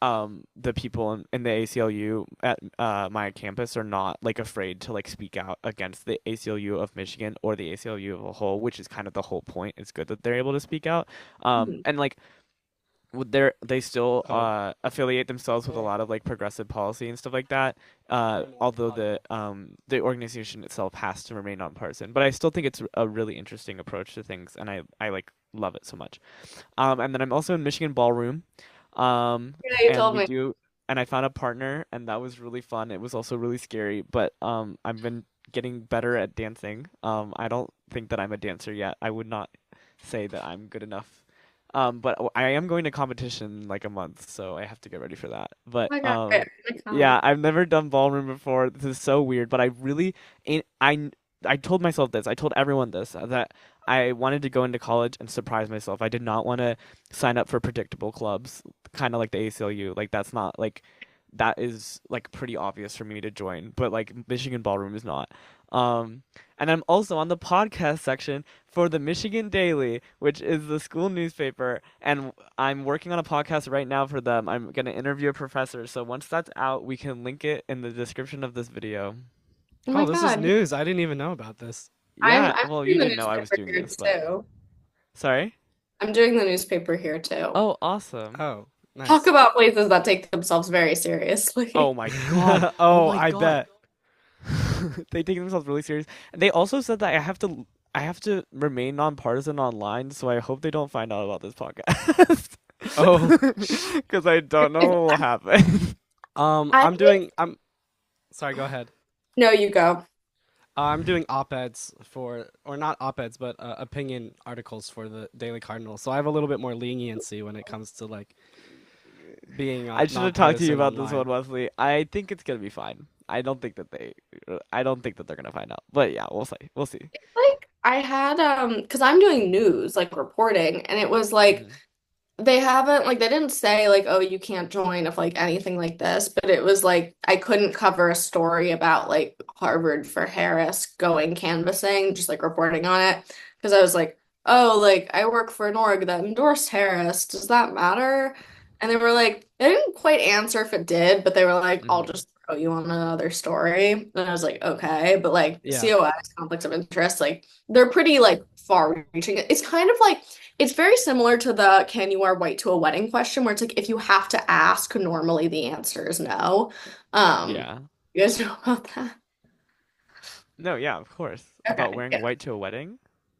the people in the ACLU at my campus are not like afraid to like speak out against the ACLU of Michigan or the ACLU of a whole, which is kind of the whole point. It's good that they're able to speak out. Mhm. And like they still Oh. affiliate themselves with a lot of like progressive policy and stuff like that. Although the organization itself has to remain nonpartisan, but I still think it's a really interesting approach to things, and I like love it so much. And then I'm also in Michigan Ballroom, um, Yeah, you and told we me. do, and I found a partner, and that was really fun. It was also really scary, but I've been getting better at dancing. I don't think that I'm a dancer yet. I would not say that I'm good enough. But I am going to competition in like a month, so I have to get ready for that. Oh But my God, wait, I'm gonna yeah, come. I've never done ballroom before. This is so weird, but I really, ain't- I told myself this. I told everyone this that I wanted to go into college and surprise myself. I did not want to sign up for predictable clubs, kind of like the ACLU. Like that's not like that is like pretty obvious for me to join, but like Michigan Ballroom is not. Um, and I'm also on the podcast section for the Michigan Daily, which is the school newspaper, and I'm working on a podcast right now for them. I'm gonna interview a professor, so once that's out, we can link it in the description of this video. Oh Oh, my this is God. news. I didn't even know about this. I'm Yeah, I'm well, you doing the didn't know I was newspaper doing here this, but too. sorry. I'm doing the newspaper here too. Oh, awesome. Oh, Talk nice. about places that take themselves very Oh seriously. my God. Oh Oh, my I God. bet. They take themselves really serious. And they also said that I have to remain nonpartisan online, so I hope they don't find out about this podcast. Oh. Because I don't know what will happen. I think I'm sorry, go ahead. no, you go. I'm doing op-eds for, or not op-eds, but opinion articles for the Daily Cardinal. So I have a little bit more leniency when it comes to like being I should have talked to you nonpartisan about this one, online. Wesley. I think it's gonna be fine. I don't think that they're gonna find out. But yeah, we'll see. We'll see. Like I had because I'm doing news, like reporting, and it was like Hmm. they haven't like they didn't say like, oh, you can't join if like anything like this, but it was like I couldn't cover a story about like Harvard for Harris going canvassing, just like reporting on it. Because I was like, oh, like I work for an org that endorsed Harris. Does that matter? And they were like, they didn't quite answer if it did, but they were like, I'll Hmm. just throw you on another story. And I was like, okay. But like Yeah. COS, conflicts of interest, like they're pretty like far reaching. It's kind of like It's very similar to the can you wear white to a wedding question, where it's like if you have to ask, normally the answer is no. Um, Yeah. you guys know about that? No, yeah, of course. About Okay, wearing yeah. white to a wedding?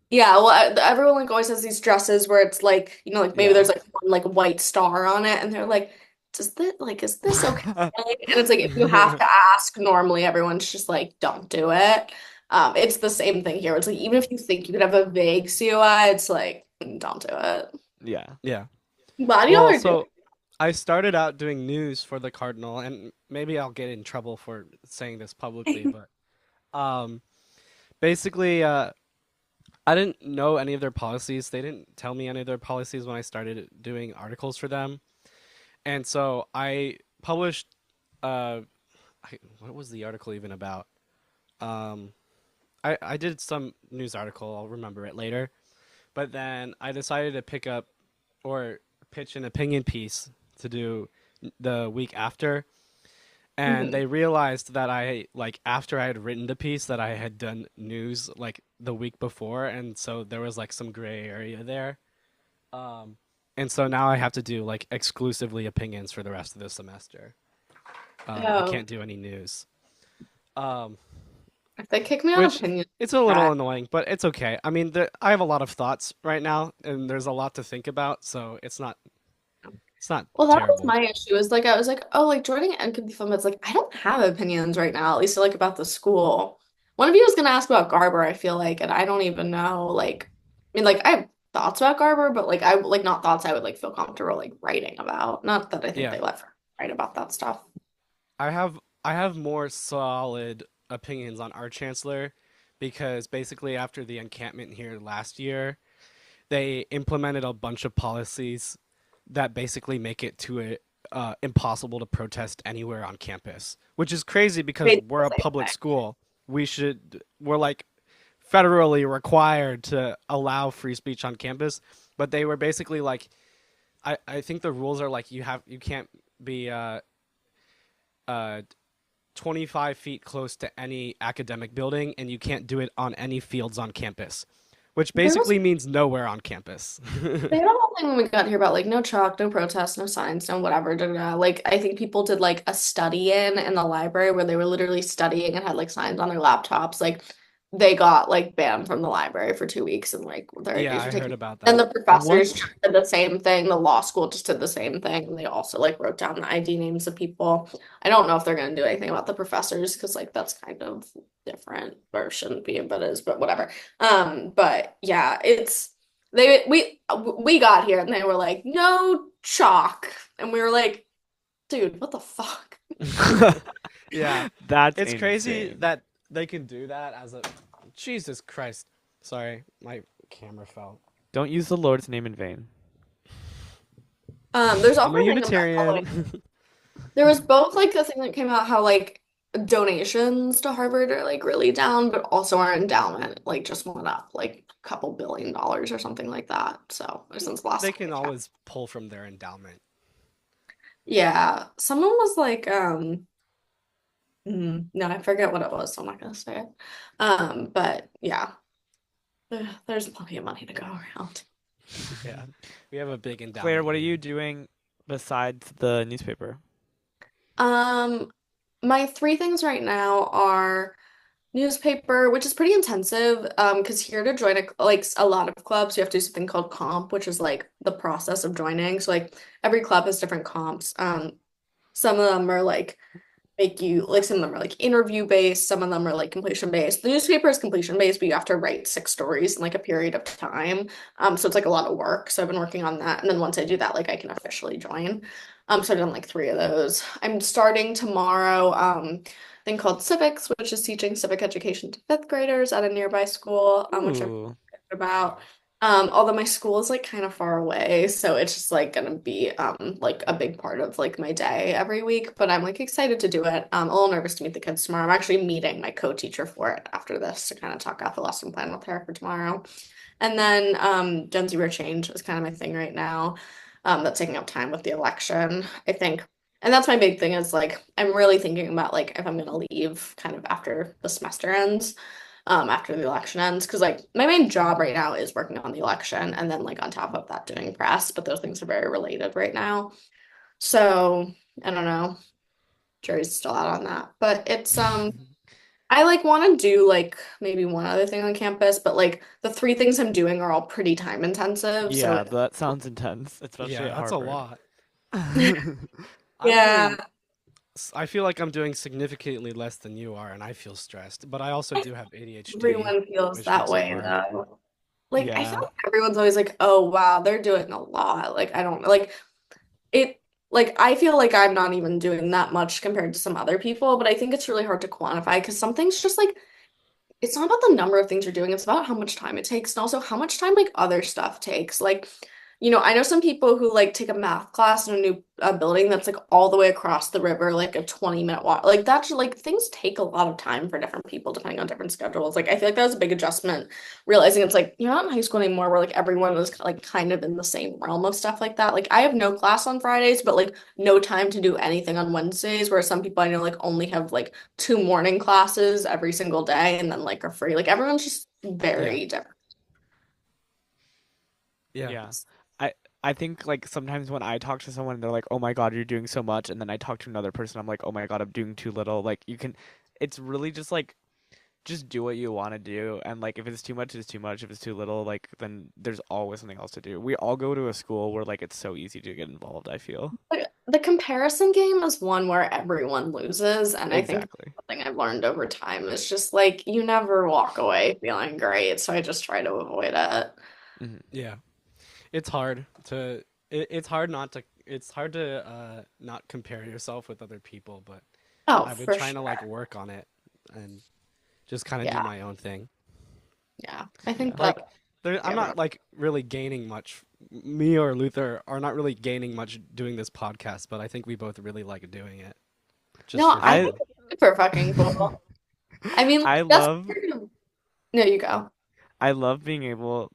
Yeah, well, everyone like always has these dresses where it's like, like maybe Yeah. there's like one like white star on it, and they're like, does this like is this okay? And it's like if you have to ask, normally everyone's just like, don't do it. It's the same thing here. It's like even if you think you could have a vague COI, it's like, don't do it. Yeah. Yeah. Glad y'all Well, are doing. so I started out doing news for the Cardinal, and maybe I'll get in trouble for saying this publicly, but um, basically, I didn't know any of their policies. They didn't tell me any of their policies when I started doing articles for them, and so I published. Uh, what was the article even about? Um, I did some news article. I'll remember it later. But then I decided to pick up or pitch an opinion piece to do the week after. And Mhm. they realized that I, like, after I had written the piece, that I had done news, like, the week before. And so there was, like, some gray area there. Um, and so now I have to do, like, exclusively opinions for the rest of the semester. I Oh, can't do any news. Um, if they kick me on which opinion, it's a little cry. annoying, but it's okay. I mean, I have a lot of thoughts right now, and there's a lot to think about, so it's not Well, that was terrible. my issue. Is like I was like, oh, like joining ed could be fun, but it's like I don't have opinions right now, at least like about the school. One of you was gonna ask about Garber, I feel like, and I don't even know. Like, I mean, like I have thoughts about Garber, but like I like not thoughts I would like feel comfortable like writing about. Not that I think Yeah, they let her write about that stuff. I have more solid opinions on our chancellor because basically after the encampment here last year, they implemented a bunch of policies that basically make it impossible to protest anywhere on campus, which is crazy because Basically we're the a same public thing. school. We're like federally required to allow free speech on campus, but they were basically like, I think the rules are like you can't be uh 25 feet close to any academic building, and you can't do it on any fields on campus, which There was basically means nowhere on campus. They had a whole thing when we got here about like no chalk, no protest, no signs, no whatever. Da, da, da. Like I think people did like a study in the library where they were literally studying and had like signs on their laptops. Like they got like banned from the library for 2 weeks and like their Yeah, IDs were I heard taken. about And that. the professors What? just did the same thing. The law school just did the same thing. And they also like wrote down the ID names of people. I don't know if they're gonna do anything about the professors because like that's kind of different or shouldn't be, but is, but whatever. But yeah, it's they we got here and they were like, no chalk. And we were like, dude, what the fuck? Yeah, That's it's crazy insane. that they can do that as a. Jesus Christ. Sorry, my camera fell. Don't use the Lord's name in vain. There's I'm also a a thing about how, like, Unitarian. there was both like the thing that came out how like donations to Harvard are like really down, but also our endowment like just went up like a couple $1 billion or something like that. So since the last They time can I checked. always pull from their endowment. Yeah. Someone was like, no, I forget what it was, so I'm not gonna say it. But yeah, there's plenty of money to go around. Yeah, we have a big Claire, endowment what are you here. doing besides the newspaper? Um, my three things right now are newspaper, which is pretty intensive. Because here to join like a lot of clubs, you have to do something called comp, which is like the process of joining. So like every club has different comps. Some of them are like make you like some of them are like interview based, some of them are like completion based. The newspaper is completion based, but you have to write 6 stories in like a period of time. So it's like a lot of work. So I've been working on that. And then once I do that, like I can officially join. So I've done like three of those. I'm starting tomorrow, thing called civics, which is teaching civic education to fifth graders at a nearby school, which I'm Ooh. about. Although my school is like kind of far away, so it's just like gonna be like a big part of like my day every week. But I'm like excited to do it. A little nervous to meet the kids tomorrow. I'm actually meeting my co-teacher for it after this to kind of talk out the lesson plan with her for tomorrow. And then Gen Z Change is kind of my thing right now. That's taking up time with the election, I think. And that's my big thing is like I'm really thinking about like if I'm gonna leave kind of after the semester ends. after the election ends. Because like my main job right now is working on the election, and then like on top of that doing press. But those things are very related right now. So I don't know. Jury's still out on that. But it's I like want to do like maybe one other thing on campus, but like the three things I'm doing are all pretty time intensive. So Yeah, that sounds intense, especially Yeah, at that's a Harvard. lot. I'm yeah, doing I feel like I'm doing significantly less than you are, and I feel stressed. But I also do have ADHD, everyone feels which that makes it way hard. though. Like I feel Yeah. like everyone's always like, "Oh wow, they're doing a lot." Like I don't like it like I feel like I'm not even doing that much compared to some other people, but I think it's really hard to quantify because some things just like it's not about the number of things you're doing, it's about how much time it takes and also how much time like other stuff takes. Like, I know some people who like take a math class in a new building that's like all the way across the river, like a 20-minute walk. Like that's like things take a lot of time for different people depending on different schedules. Like I feel like that was a big adjustment, realizing it's like you're not in high school anymore where like everyone was like kind of in the same realm of stuff like that. Like I have no class on Fridays, but like no time to do anything on Wednesdays, where some people I know like only have like two morning classes every single day and then like are free. Like everyone's just Yeah, very different. yeah, Yeah. I I think like sometimes when I talk to someone they're like, "Oh my God, you're doing so much." And then I talk to another person, I'm like, "Oh my God, I'm doing too little." Like you can it's really just like just do what you want to do and like if it's too much, it's too much. If it's too little, like then there's always something else to do. We all go to a school where like it's so easy to get involved, I feel. Like, the comparison game is one where everyone loses, and I think Exactly. something I've learned over time is just like you never walk away feeling great, so I just try to avoid it. Hmm. yeah. It's hard to. It's hard not to. It's hard to not compare yourself with other people, but Oh, I've been for trying sure. to like work on it and just kind of do Yeah, my own thing. yeah. I think Yeah. that Like, there, I'm everyone. not like really gaining much. Me or Luther are not really gaining much doing this podcast, but I think we both really like doing it just No, for I I think fun. it's super fucking cool. I mean, like, I that's love no, you go. I love being able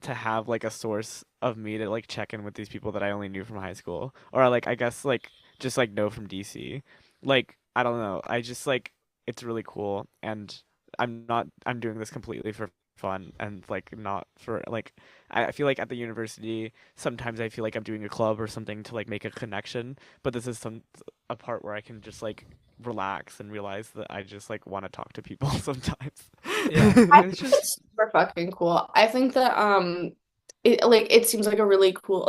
to have like a source of me to like check in with these people that I only knew from high school or like I guess like just like know from DC. Like I don't know. I just like it's really cool and I'm doing this completely for fun and like not for like I feel like at the university sometimes I feel like I'm doing a club or something to like make a connection, but this is a part where I can just like relax and realize that I just like want to talk to people sometimes. Yeah, I it's think just it's super fucking cool. I think that it seems like a really cool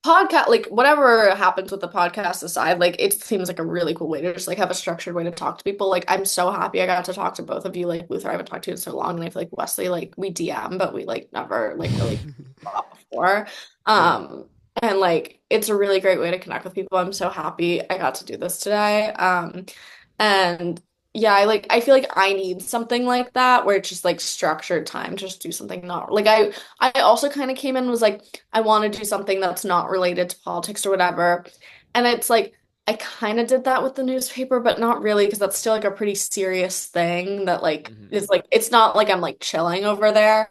podcast like whatever happens with the podcast aside, like it seems like a really cool way to just like have a structured way to talk to people. Like I'm so happy I got to talk to both of you. Like Luther I haven't talked to in so long and I feel like Wesley like we DM but we like never like really talked before. Yeah. Um and like it's a really great way to connect with people. I'm so happy I got to do this today. And yeah, I feel like I need something like that where it's just like structured time to just do something not like I also kind of came in and was like I want to do something that's not related to politics or whatever. And it's like I kind of did that with the newspaper, but not really because that's still like a pretty serious thing that like Hmm. is like it's not like I'm like chilling over there.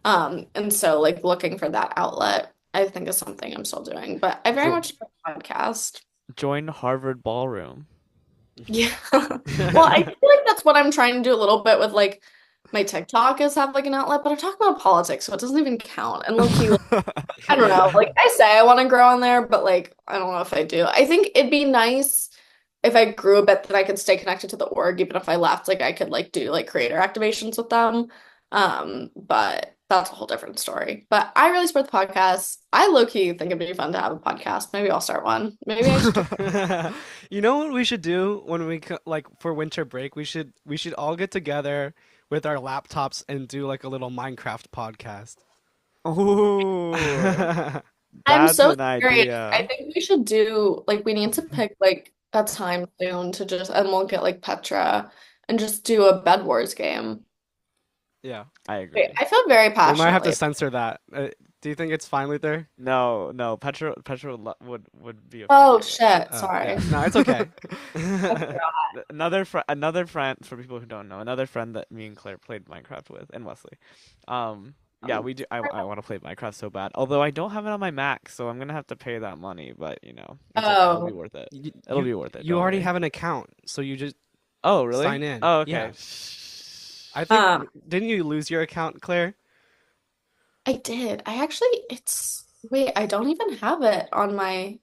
And so like looking for that outlet I think is something I'm still doing. But I very Jo much like podcast. Join Harvard Ballroom. Yeah. Well, I feel like that's what I'm trying to do a little bit with like my TikTok is have like an outlet, but I talk about politics, so it doesn't even count. And low key, like, I don't know. Like I say I want to grow on there, but like I don't know if I do. I think it'd be nice if I grew a bit that I could stay connected to the org, even if I left, like I could like do like creator activations with them. But that's a whole different story. But I really support the podcast. I low key think it'd be fun to have a podcast. Maybe I'll start one. Maybe I should. You know what we should do when like for winter break? We should all get together with our laptops and do like a little Minecraft podcast. Ooh, I'm that's so an serious. I idea. think we should do like we need to pick like a time soon to just and we'll get like Petra and just do a Bed Wars game. Yeah. I Wait, agree. I feel very We might have to passionately. censor that. Do you think it's fine, Luther? No, no, Petra would be Oh offended. shit, Oh, yeah. sorry. No, it's okay. I forgot. Another friend for people who don't know, another friend that me and Claire played Minecraft with, and Wesley. Yeah, we do. I want to play Minecraft so bad. Although I don't have it on my Mac, so I'm gonna have to pay that money. But it's okay. It'll be Oh, worth it. You, It'll you be worth it. you Don't already worry. have an account, so you just Oh, really? sign in. Oh, Yeah. okay. I think Um, didn't you lose your account, Claire? I did. It's wait, I don't even have it on my.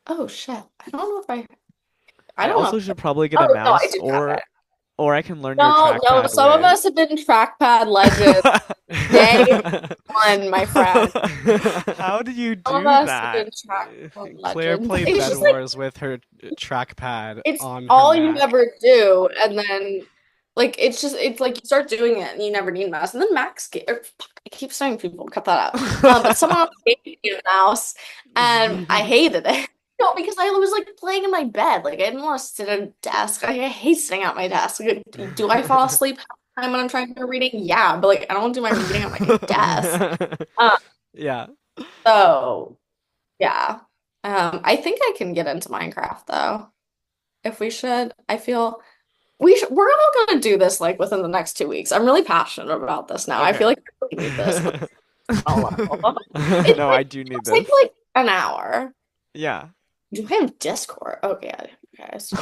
Oh shit. I don't know if I I don't know. also should probably get a Oh no, I mouse, do have it. or I can learn your No, no, trackpad some of way. us have been trackpad legends. Day one, my friend. How do you Some of do us have that? been trackpad Claire legends. played It's Bed just like Wars with her trackpad it's on her all you Mac. ever do, and then like it's like you start doing it and you never need a mouse. And then fuck, I keep saying people cut that out. But someone else gave me a mouse and I hated it. No, because I was like playing in my bed. Like I didn't want to sit at a desk. Like, I hate sitting at my desk. Like, do I fall asleep half the time when I'm trying to do reading? Yeah, but like I don't want to do my reading at my desk. Um, Yeah. so yeah. I think I can get into Minecraft though. If we should, I feel we're all gonna do this like within the next 2 weeks. I'm really passionate about this now. I feel Okay. like I really need this on a level. It No, like I do need it'll take this. like an hour. Yeah. Do I have Discord? Okay, okay. So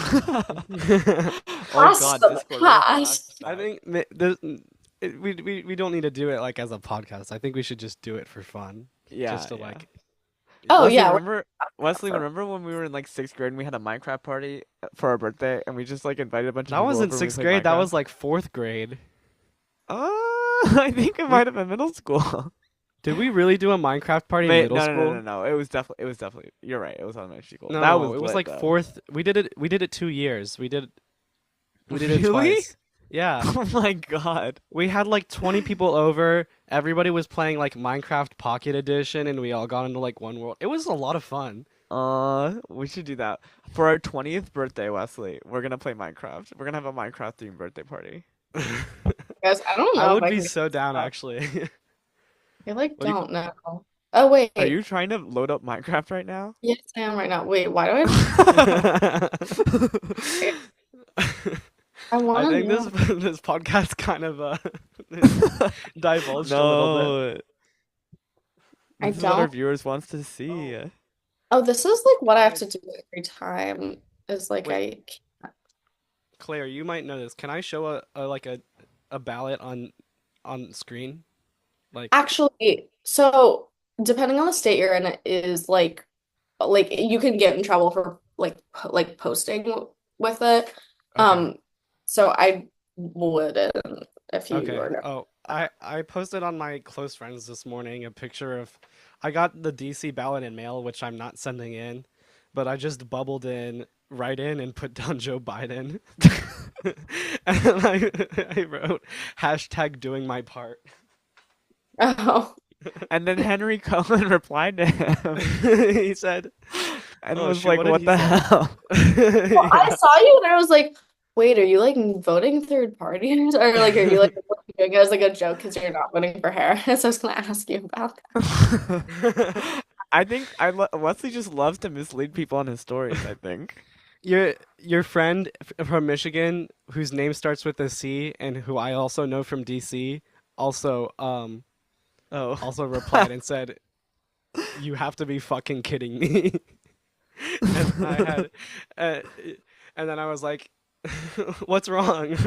Oh pass God, the Discord, what a pass. I flashback. think we don't need to do it like as a podcast. I think we should just do it for fun, Yeah, just to yeah. like. Oh Wesley, yeah, remember Wesley, for remember when we were in like sixth grade and we had a Minecraft party for our birthday and we just like invited a bunch of That people wasn't over and we sixth played grade. That Minecraft? was like fourth grade. I think it We might have been middle school. did we really do a Minecraft party in May middle school? no. It was definitely you're right. It was elementary school. That No, was it was lit like though. fourth. We did it 2 years. We did it Really? twice. Yeah. Oh my God. We had like 20 people over. Everybody was playing like Minecraft Pocket Edition and we all got into like one world. It was a lot of fun. We should do that. For our 20th birthday, Wesley, we're gonna play Minecraft. We're gonna have a Minecraft themed birthday party. guys. I don't I know if would I be can get so down that. actually. I like What do don't know. Oh Are wait. you trying to load up Minecraft right now? Yes, I am right now. Wait, why do I you? I I want to think this know. this podcast kind of divulged a little bit. No, I this is what our don't. viewers wants to see. Oh, this is like what I have Wait, to do every time. Is like wait, I Claire, you might know this. Can I show a ballot on screen? Like, actually, so depending on the state you're in, it is like you can get in trouble for like posting with it. okay. Um, so I wouldn't if you Okay. were. Oh, I posted on my close friends this morning a picture of I got the DC ballot in mail, which I'm not sending in, but I just bubbled in right in and put down Joe Biden. And then I wrote hashtag doing my part. Oh, And then Henry Cohen replied to him He said, and "Oh was shoot, like, what did "What he the say?" hell?" well, I Yeah. saw you and I was like, wait, are you like voting third parties or like are you like doing it as like a joke because you're not voting for Harris? So I was gonna ask you about that. I think Wesley just loves to mislead people on his stories, I think. Your friend from Michigan, whose name starts with a C, and who I also know from DC, also Oh. also replied and said, "You have to be fucking kidding me." And I had, uh, and then I was like, "What's wrong?"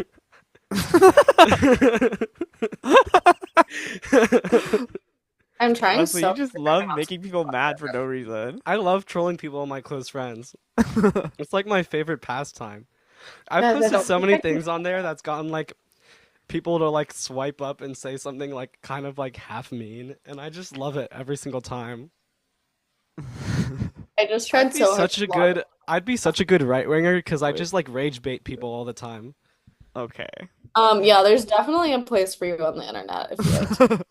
I'm trying Wesley, you so just hard love not to making people mad for no reason. I love trolling people on my close friends. It's like my favorite pastime. I've guys, I posted don't so think many I can. things on there that's gotten like people to like swipe up and say something like kind of like half mean, and I just love it every single time. I just tried so hard to log I'd be such a good right winger because I Wait. just like rage bait people all the time. Okay. Yeah, there's definitely a place for you on the internet if you like to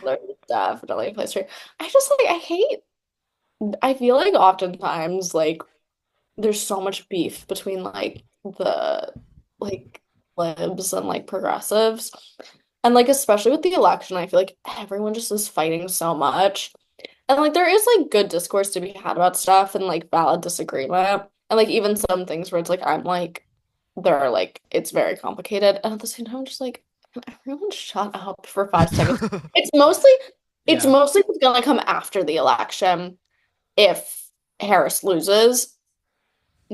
learn definitely a place for you. I just like I feel like oftentimes like there's so much beef between like the like libs and like progressives. And like especially with the election, I feel like everyone just is fighting so much. And like there is like good discourse to be had about stuff and like valid disagreement. And like even some things where it's like I'm like there are like it's very complicated. And at the same time I'm just like can everyone shut up for 5 seconds. It's mostly it's Yeah. mostly gonna come after the election if Harris loses.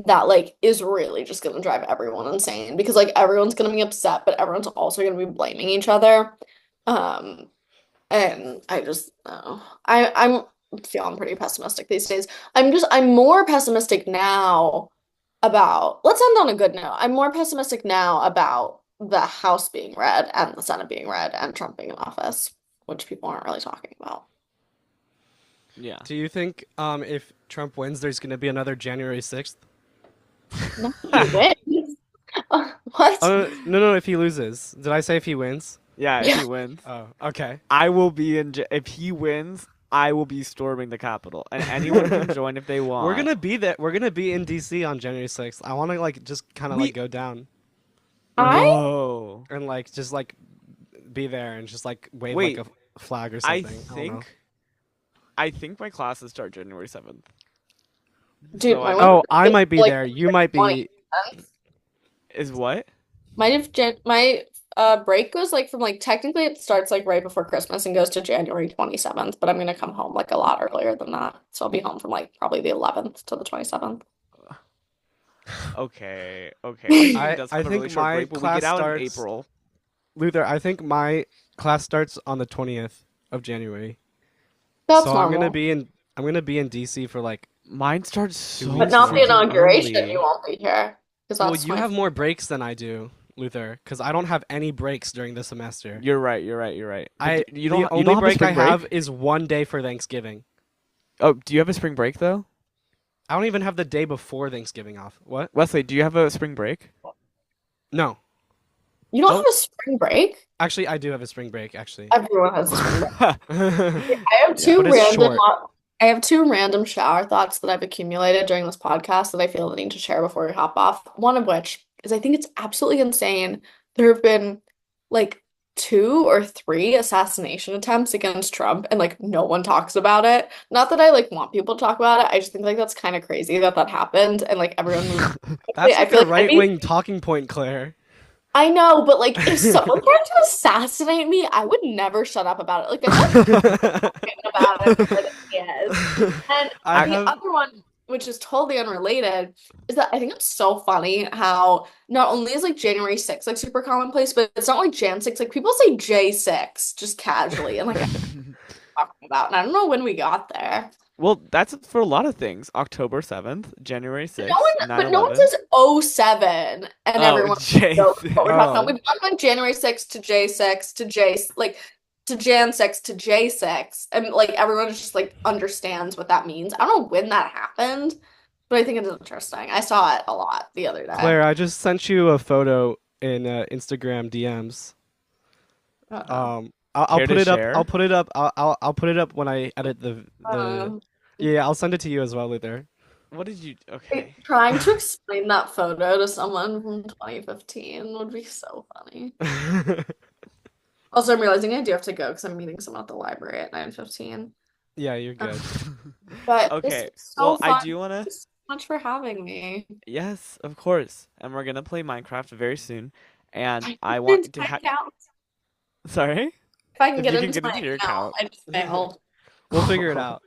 that like is really just gonna drive everyone insane because like everyone's gonna be upset, but everyone's also gonna be blaming each other. Um, and I just I'm feeling pretty pessimistic these days. I'm more pessimistic now about, let's end on a good note. I'm more pessimistic now about the House being red and the Senate being red and Trump being in office, which people aren't really talking about. Yeah. Do you think if Trump wins, there's going to be another January 6th? No, he wins. What? Oh, no, if he loses. Did I say if he wins? Yeah, if Yeah. he wins. Oh, okay. I will be if he wins, I will be storming the Capitol. And anyone can join if they want. We're going to be there. We're going to be in DC on January 6th. I want to like just kind of We- like go down I Whoa. and like just like be there and just like wave Wait, like a flag or I something. I don't know. think my classes start January 7th. Dude, So my I- one Oh, I might be like there. You might be. 20. Is what? My break goes like from like technically it starts like right before Christmas and goes to January 27th, but I'm gonna come home like a lot earlier than that. So I'll be home from like probably the 11th to the 27th. Okay. Okay. My I- student does I have a think really short my break, but we class get out in starts- April. Luther, I think my class starts on the 20th of January. That's So normal. I'm gonna be in DC for like. Mine starts so But But not the freaking inauguration, early. you won't be here. Because Well, that's you have more breaks than I do, Luther, because I don't have any breaks during the semester. You're right. But you The don't. only You don't have a break spring I have is one day for Thanksgiving. Oh, do you have a spring break though? I don't even have the day before Thanksgiving off. What? Wesley, do you have a spring break? No, You don't Don't- have a spring break? actually, I do have a spring break. Actually, Everyone has a spring break. I have Yeah, two but it's random short. I have two random shower thoughts that I've accumulated during this podcast that I feel the need to share before we hop off. One of which is I think it's absolutely insane. There have been like two or three assassination attempts against Trump, and like no one talks about it. Not that I like want people to talk about it. I just think like that's kind of crazy that that happened, and like everyone moved quickly. That's I like feel a like I'd be- right-wing talking point, Claire. I know, but like if someone tried to assassinate me, I would never shut up about it. Like I'm not talking about it for years. And I the have- other one, which is totally unrelated, is that I think it's so funny how not only is like January 6th like super commonplace, but it's not like Jan 6. Like people say J6 just casually and like talking about. And I don't know when we got there. Well, that's for a lot of things. October 7th, January 6th, But no one 9/11. says '07 and Oh, everyone J6. knows what we're talking about. Oh. We've gone from January 6th to J6 to J like to Jan 6 to J6 and like everyone just like understands what that means. I don't know when that happened, but I think it is interesting. I saw it a lot the other day. Claire, I just sent you a photo in Instagram DMs. Uh-oh. I'll Care put to it up. share? I'll put it up. I'll put it up when I edit the. Um, Yeah, I'll send it to you as well, Luther. What did you? Okay. trying to explain that photo to someone from 2015 would be so funny. Also, I'm realizing I do have to go because I'm meeting someone at the library at 9:15. Yeah, you're good. But this Okay. is so Well, I fun. do wanna. Thank you so much for having me. Yes, of course. And we're gonna play Minecraft very soon. And I can want get to into my have. account. Sorry. If I can If get you can into get my into your account, I just failed. We'll figure it out.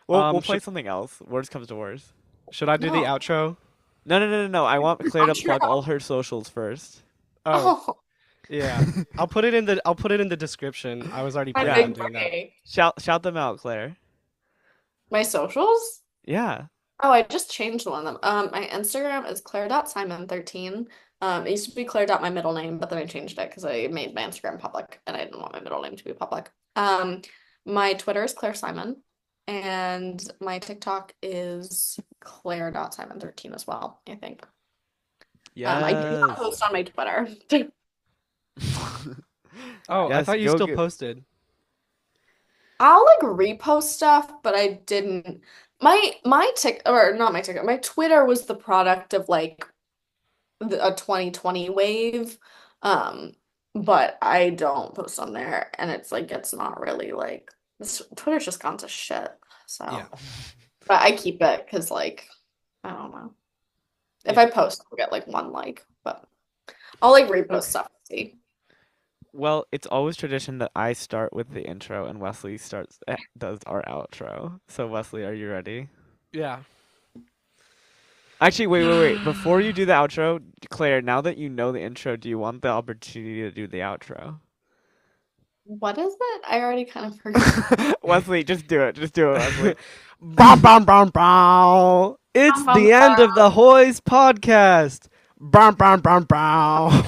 We'll Um, play should- something else. Worst comes to worst. Should I do the No. outro? No. I want Claire to plug Outro. all her socials first. Oh, Oh, yeah. I'll put it in the description. I was already my planning on big doing that. break. Shout them out, Claire. My socials? Yeah. Oh, I just changed one of them. My Instagram is claire.simon13. It used to be claire. My middle name, but then I changed it because I made my Instagram public and I didn't want my middle name to be public. My Twitter is Claire Simon, and my TikTok is claire.simon13 as well, I think. I do not Yes. post on my Twitter. Oh, I Yes, thought you go still get- posted. I'll like repost stuff, but I didn't. My tick or not my TikTok. My Twitter was the product of like a 2020 wave. But I don't post on there, and it's like it's not really like Twitter's just gone to shit. So, Yeah. but I keep it because like I don't know. If Yeah. I post, I'll get like one like, but I'll like repost stuff. See. Well, it's always tradition that I start with the intro and Wesley does our outro. So Wesley, are you ready? Yeah. Actually, wait. Before you do the outro, Claire, now that you know the intro, do you want the opportunity to do the outro? What is it? I already kind of forgot. Wesley, just do it. Just do it, Wesley. Bow, bow, bow, bow. It's Bum, bum, the end bum. of the Hoys podcast. Bow, bow, bow, bow.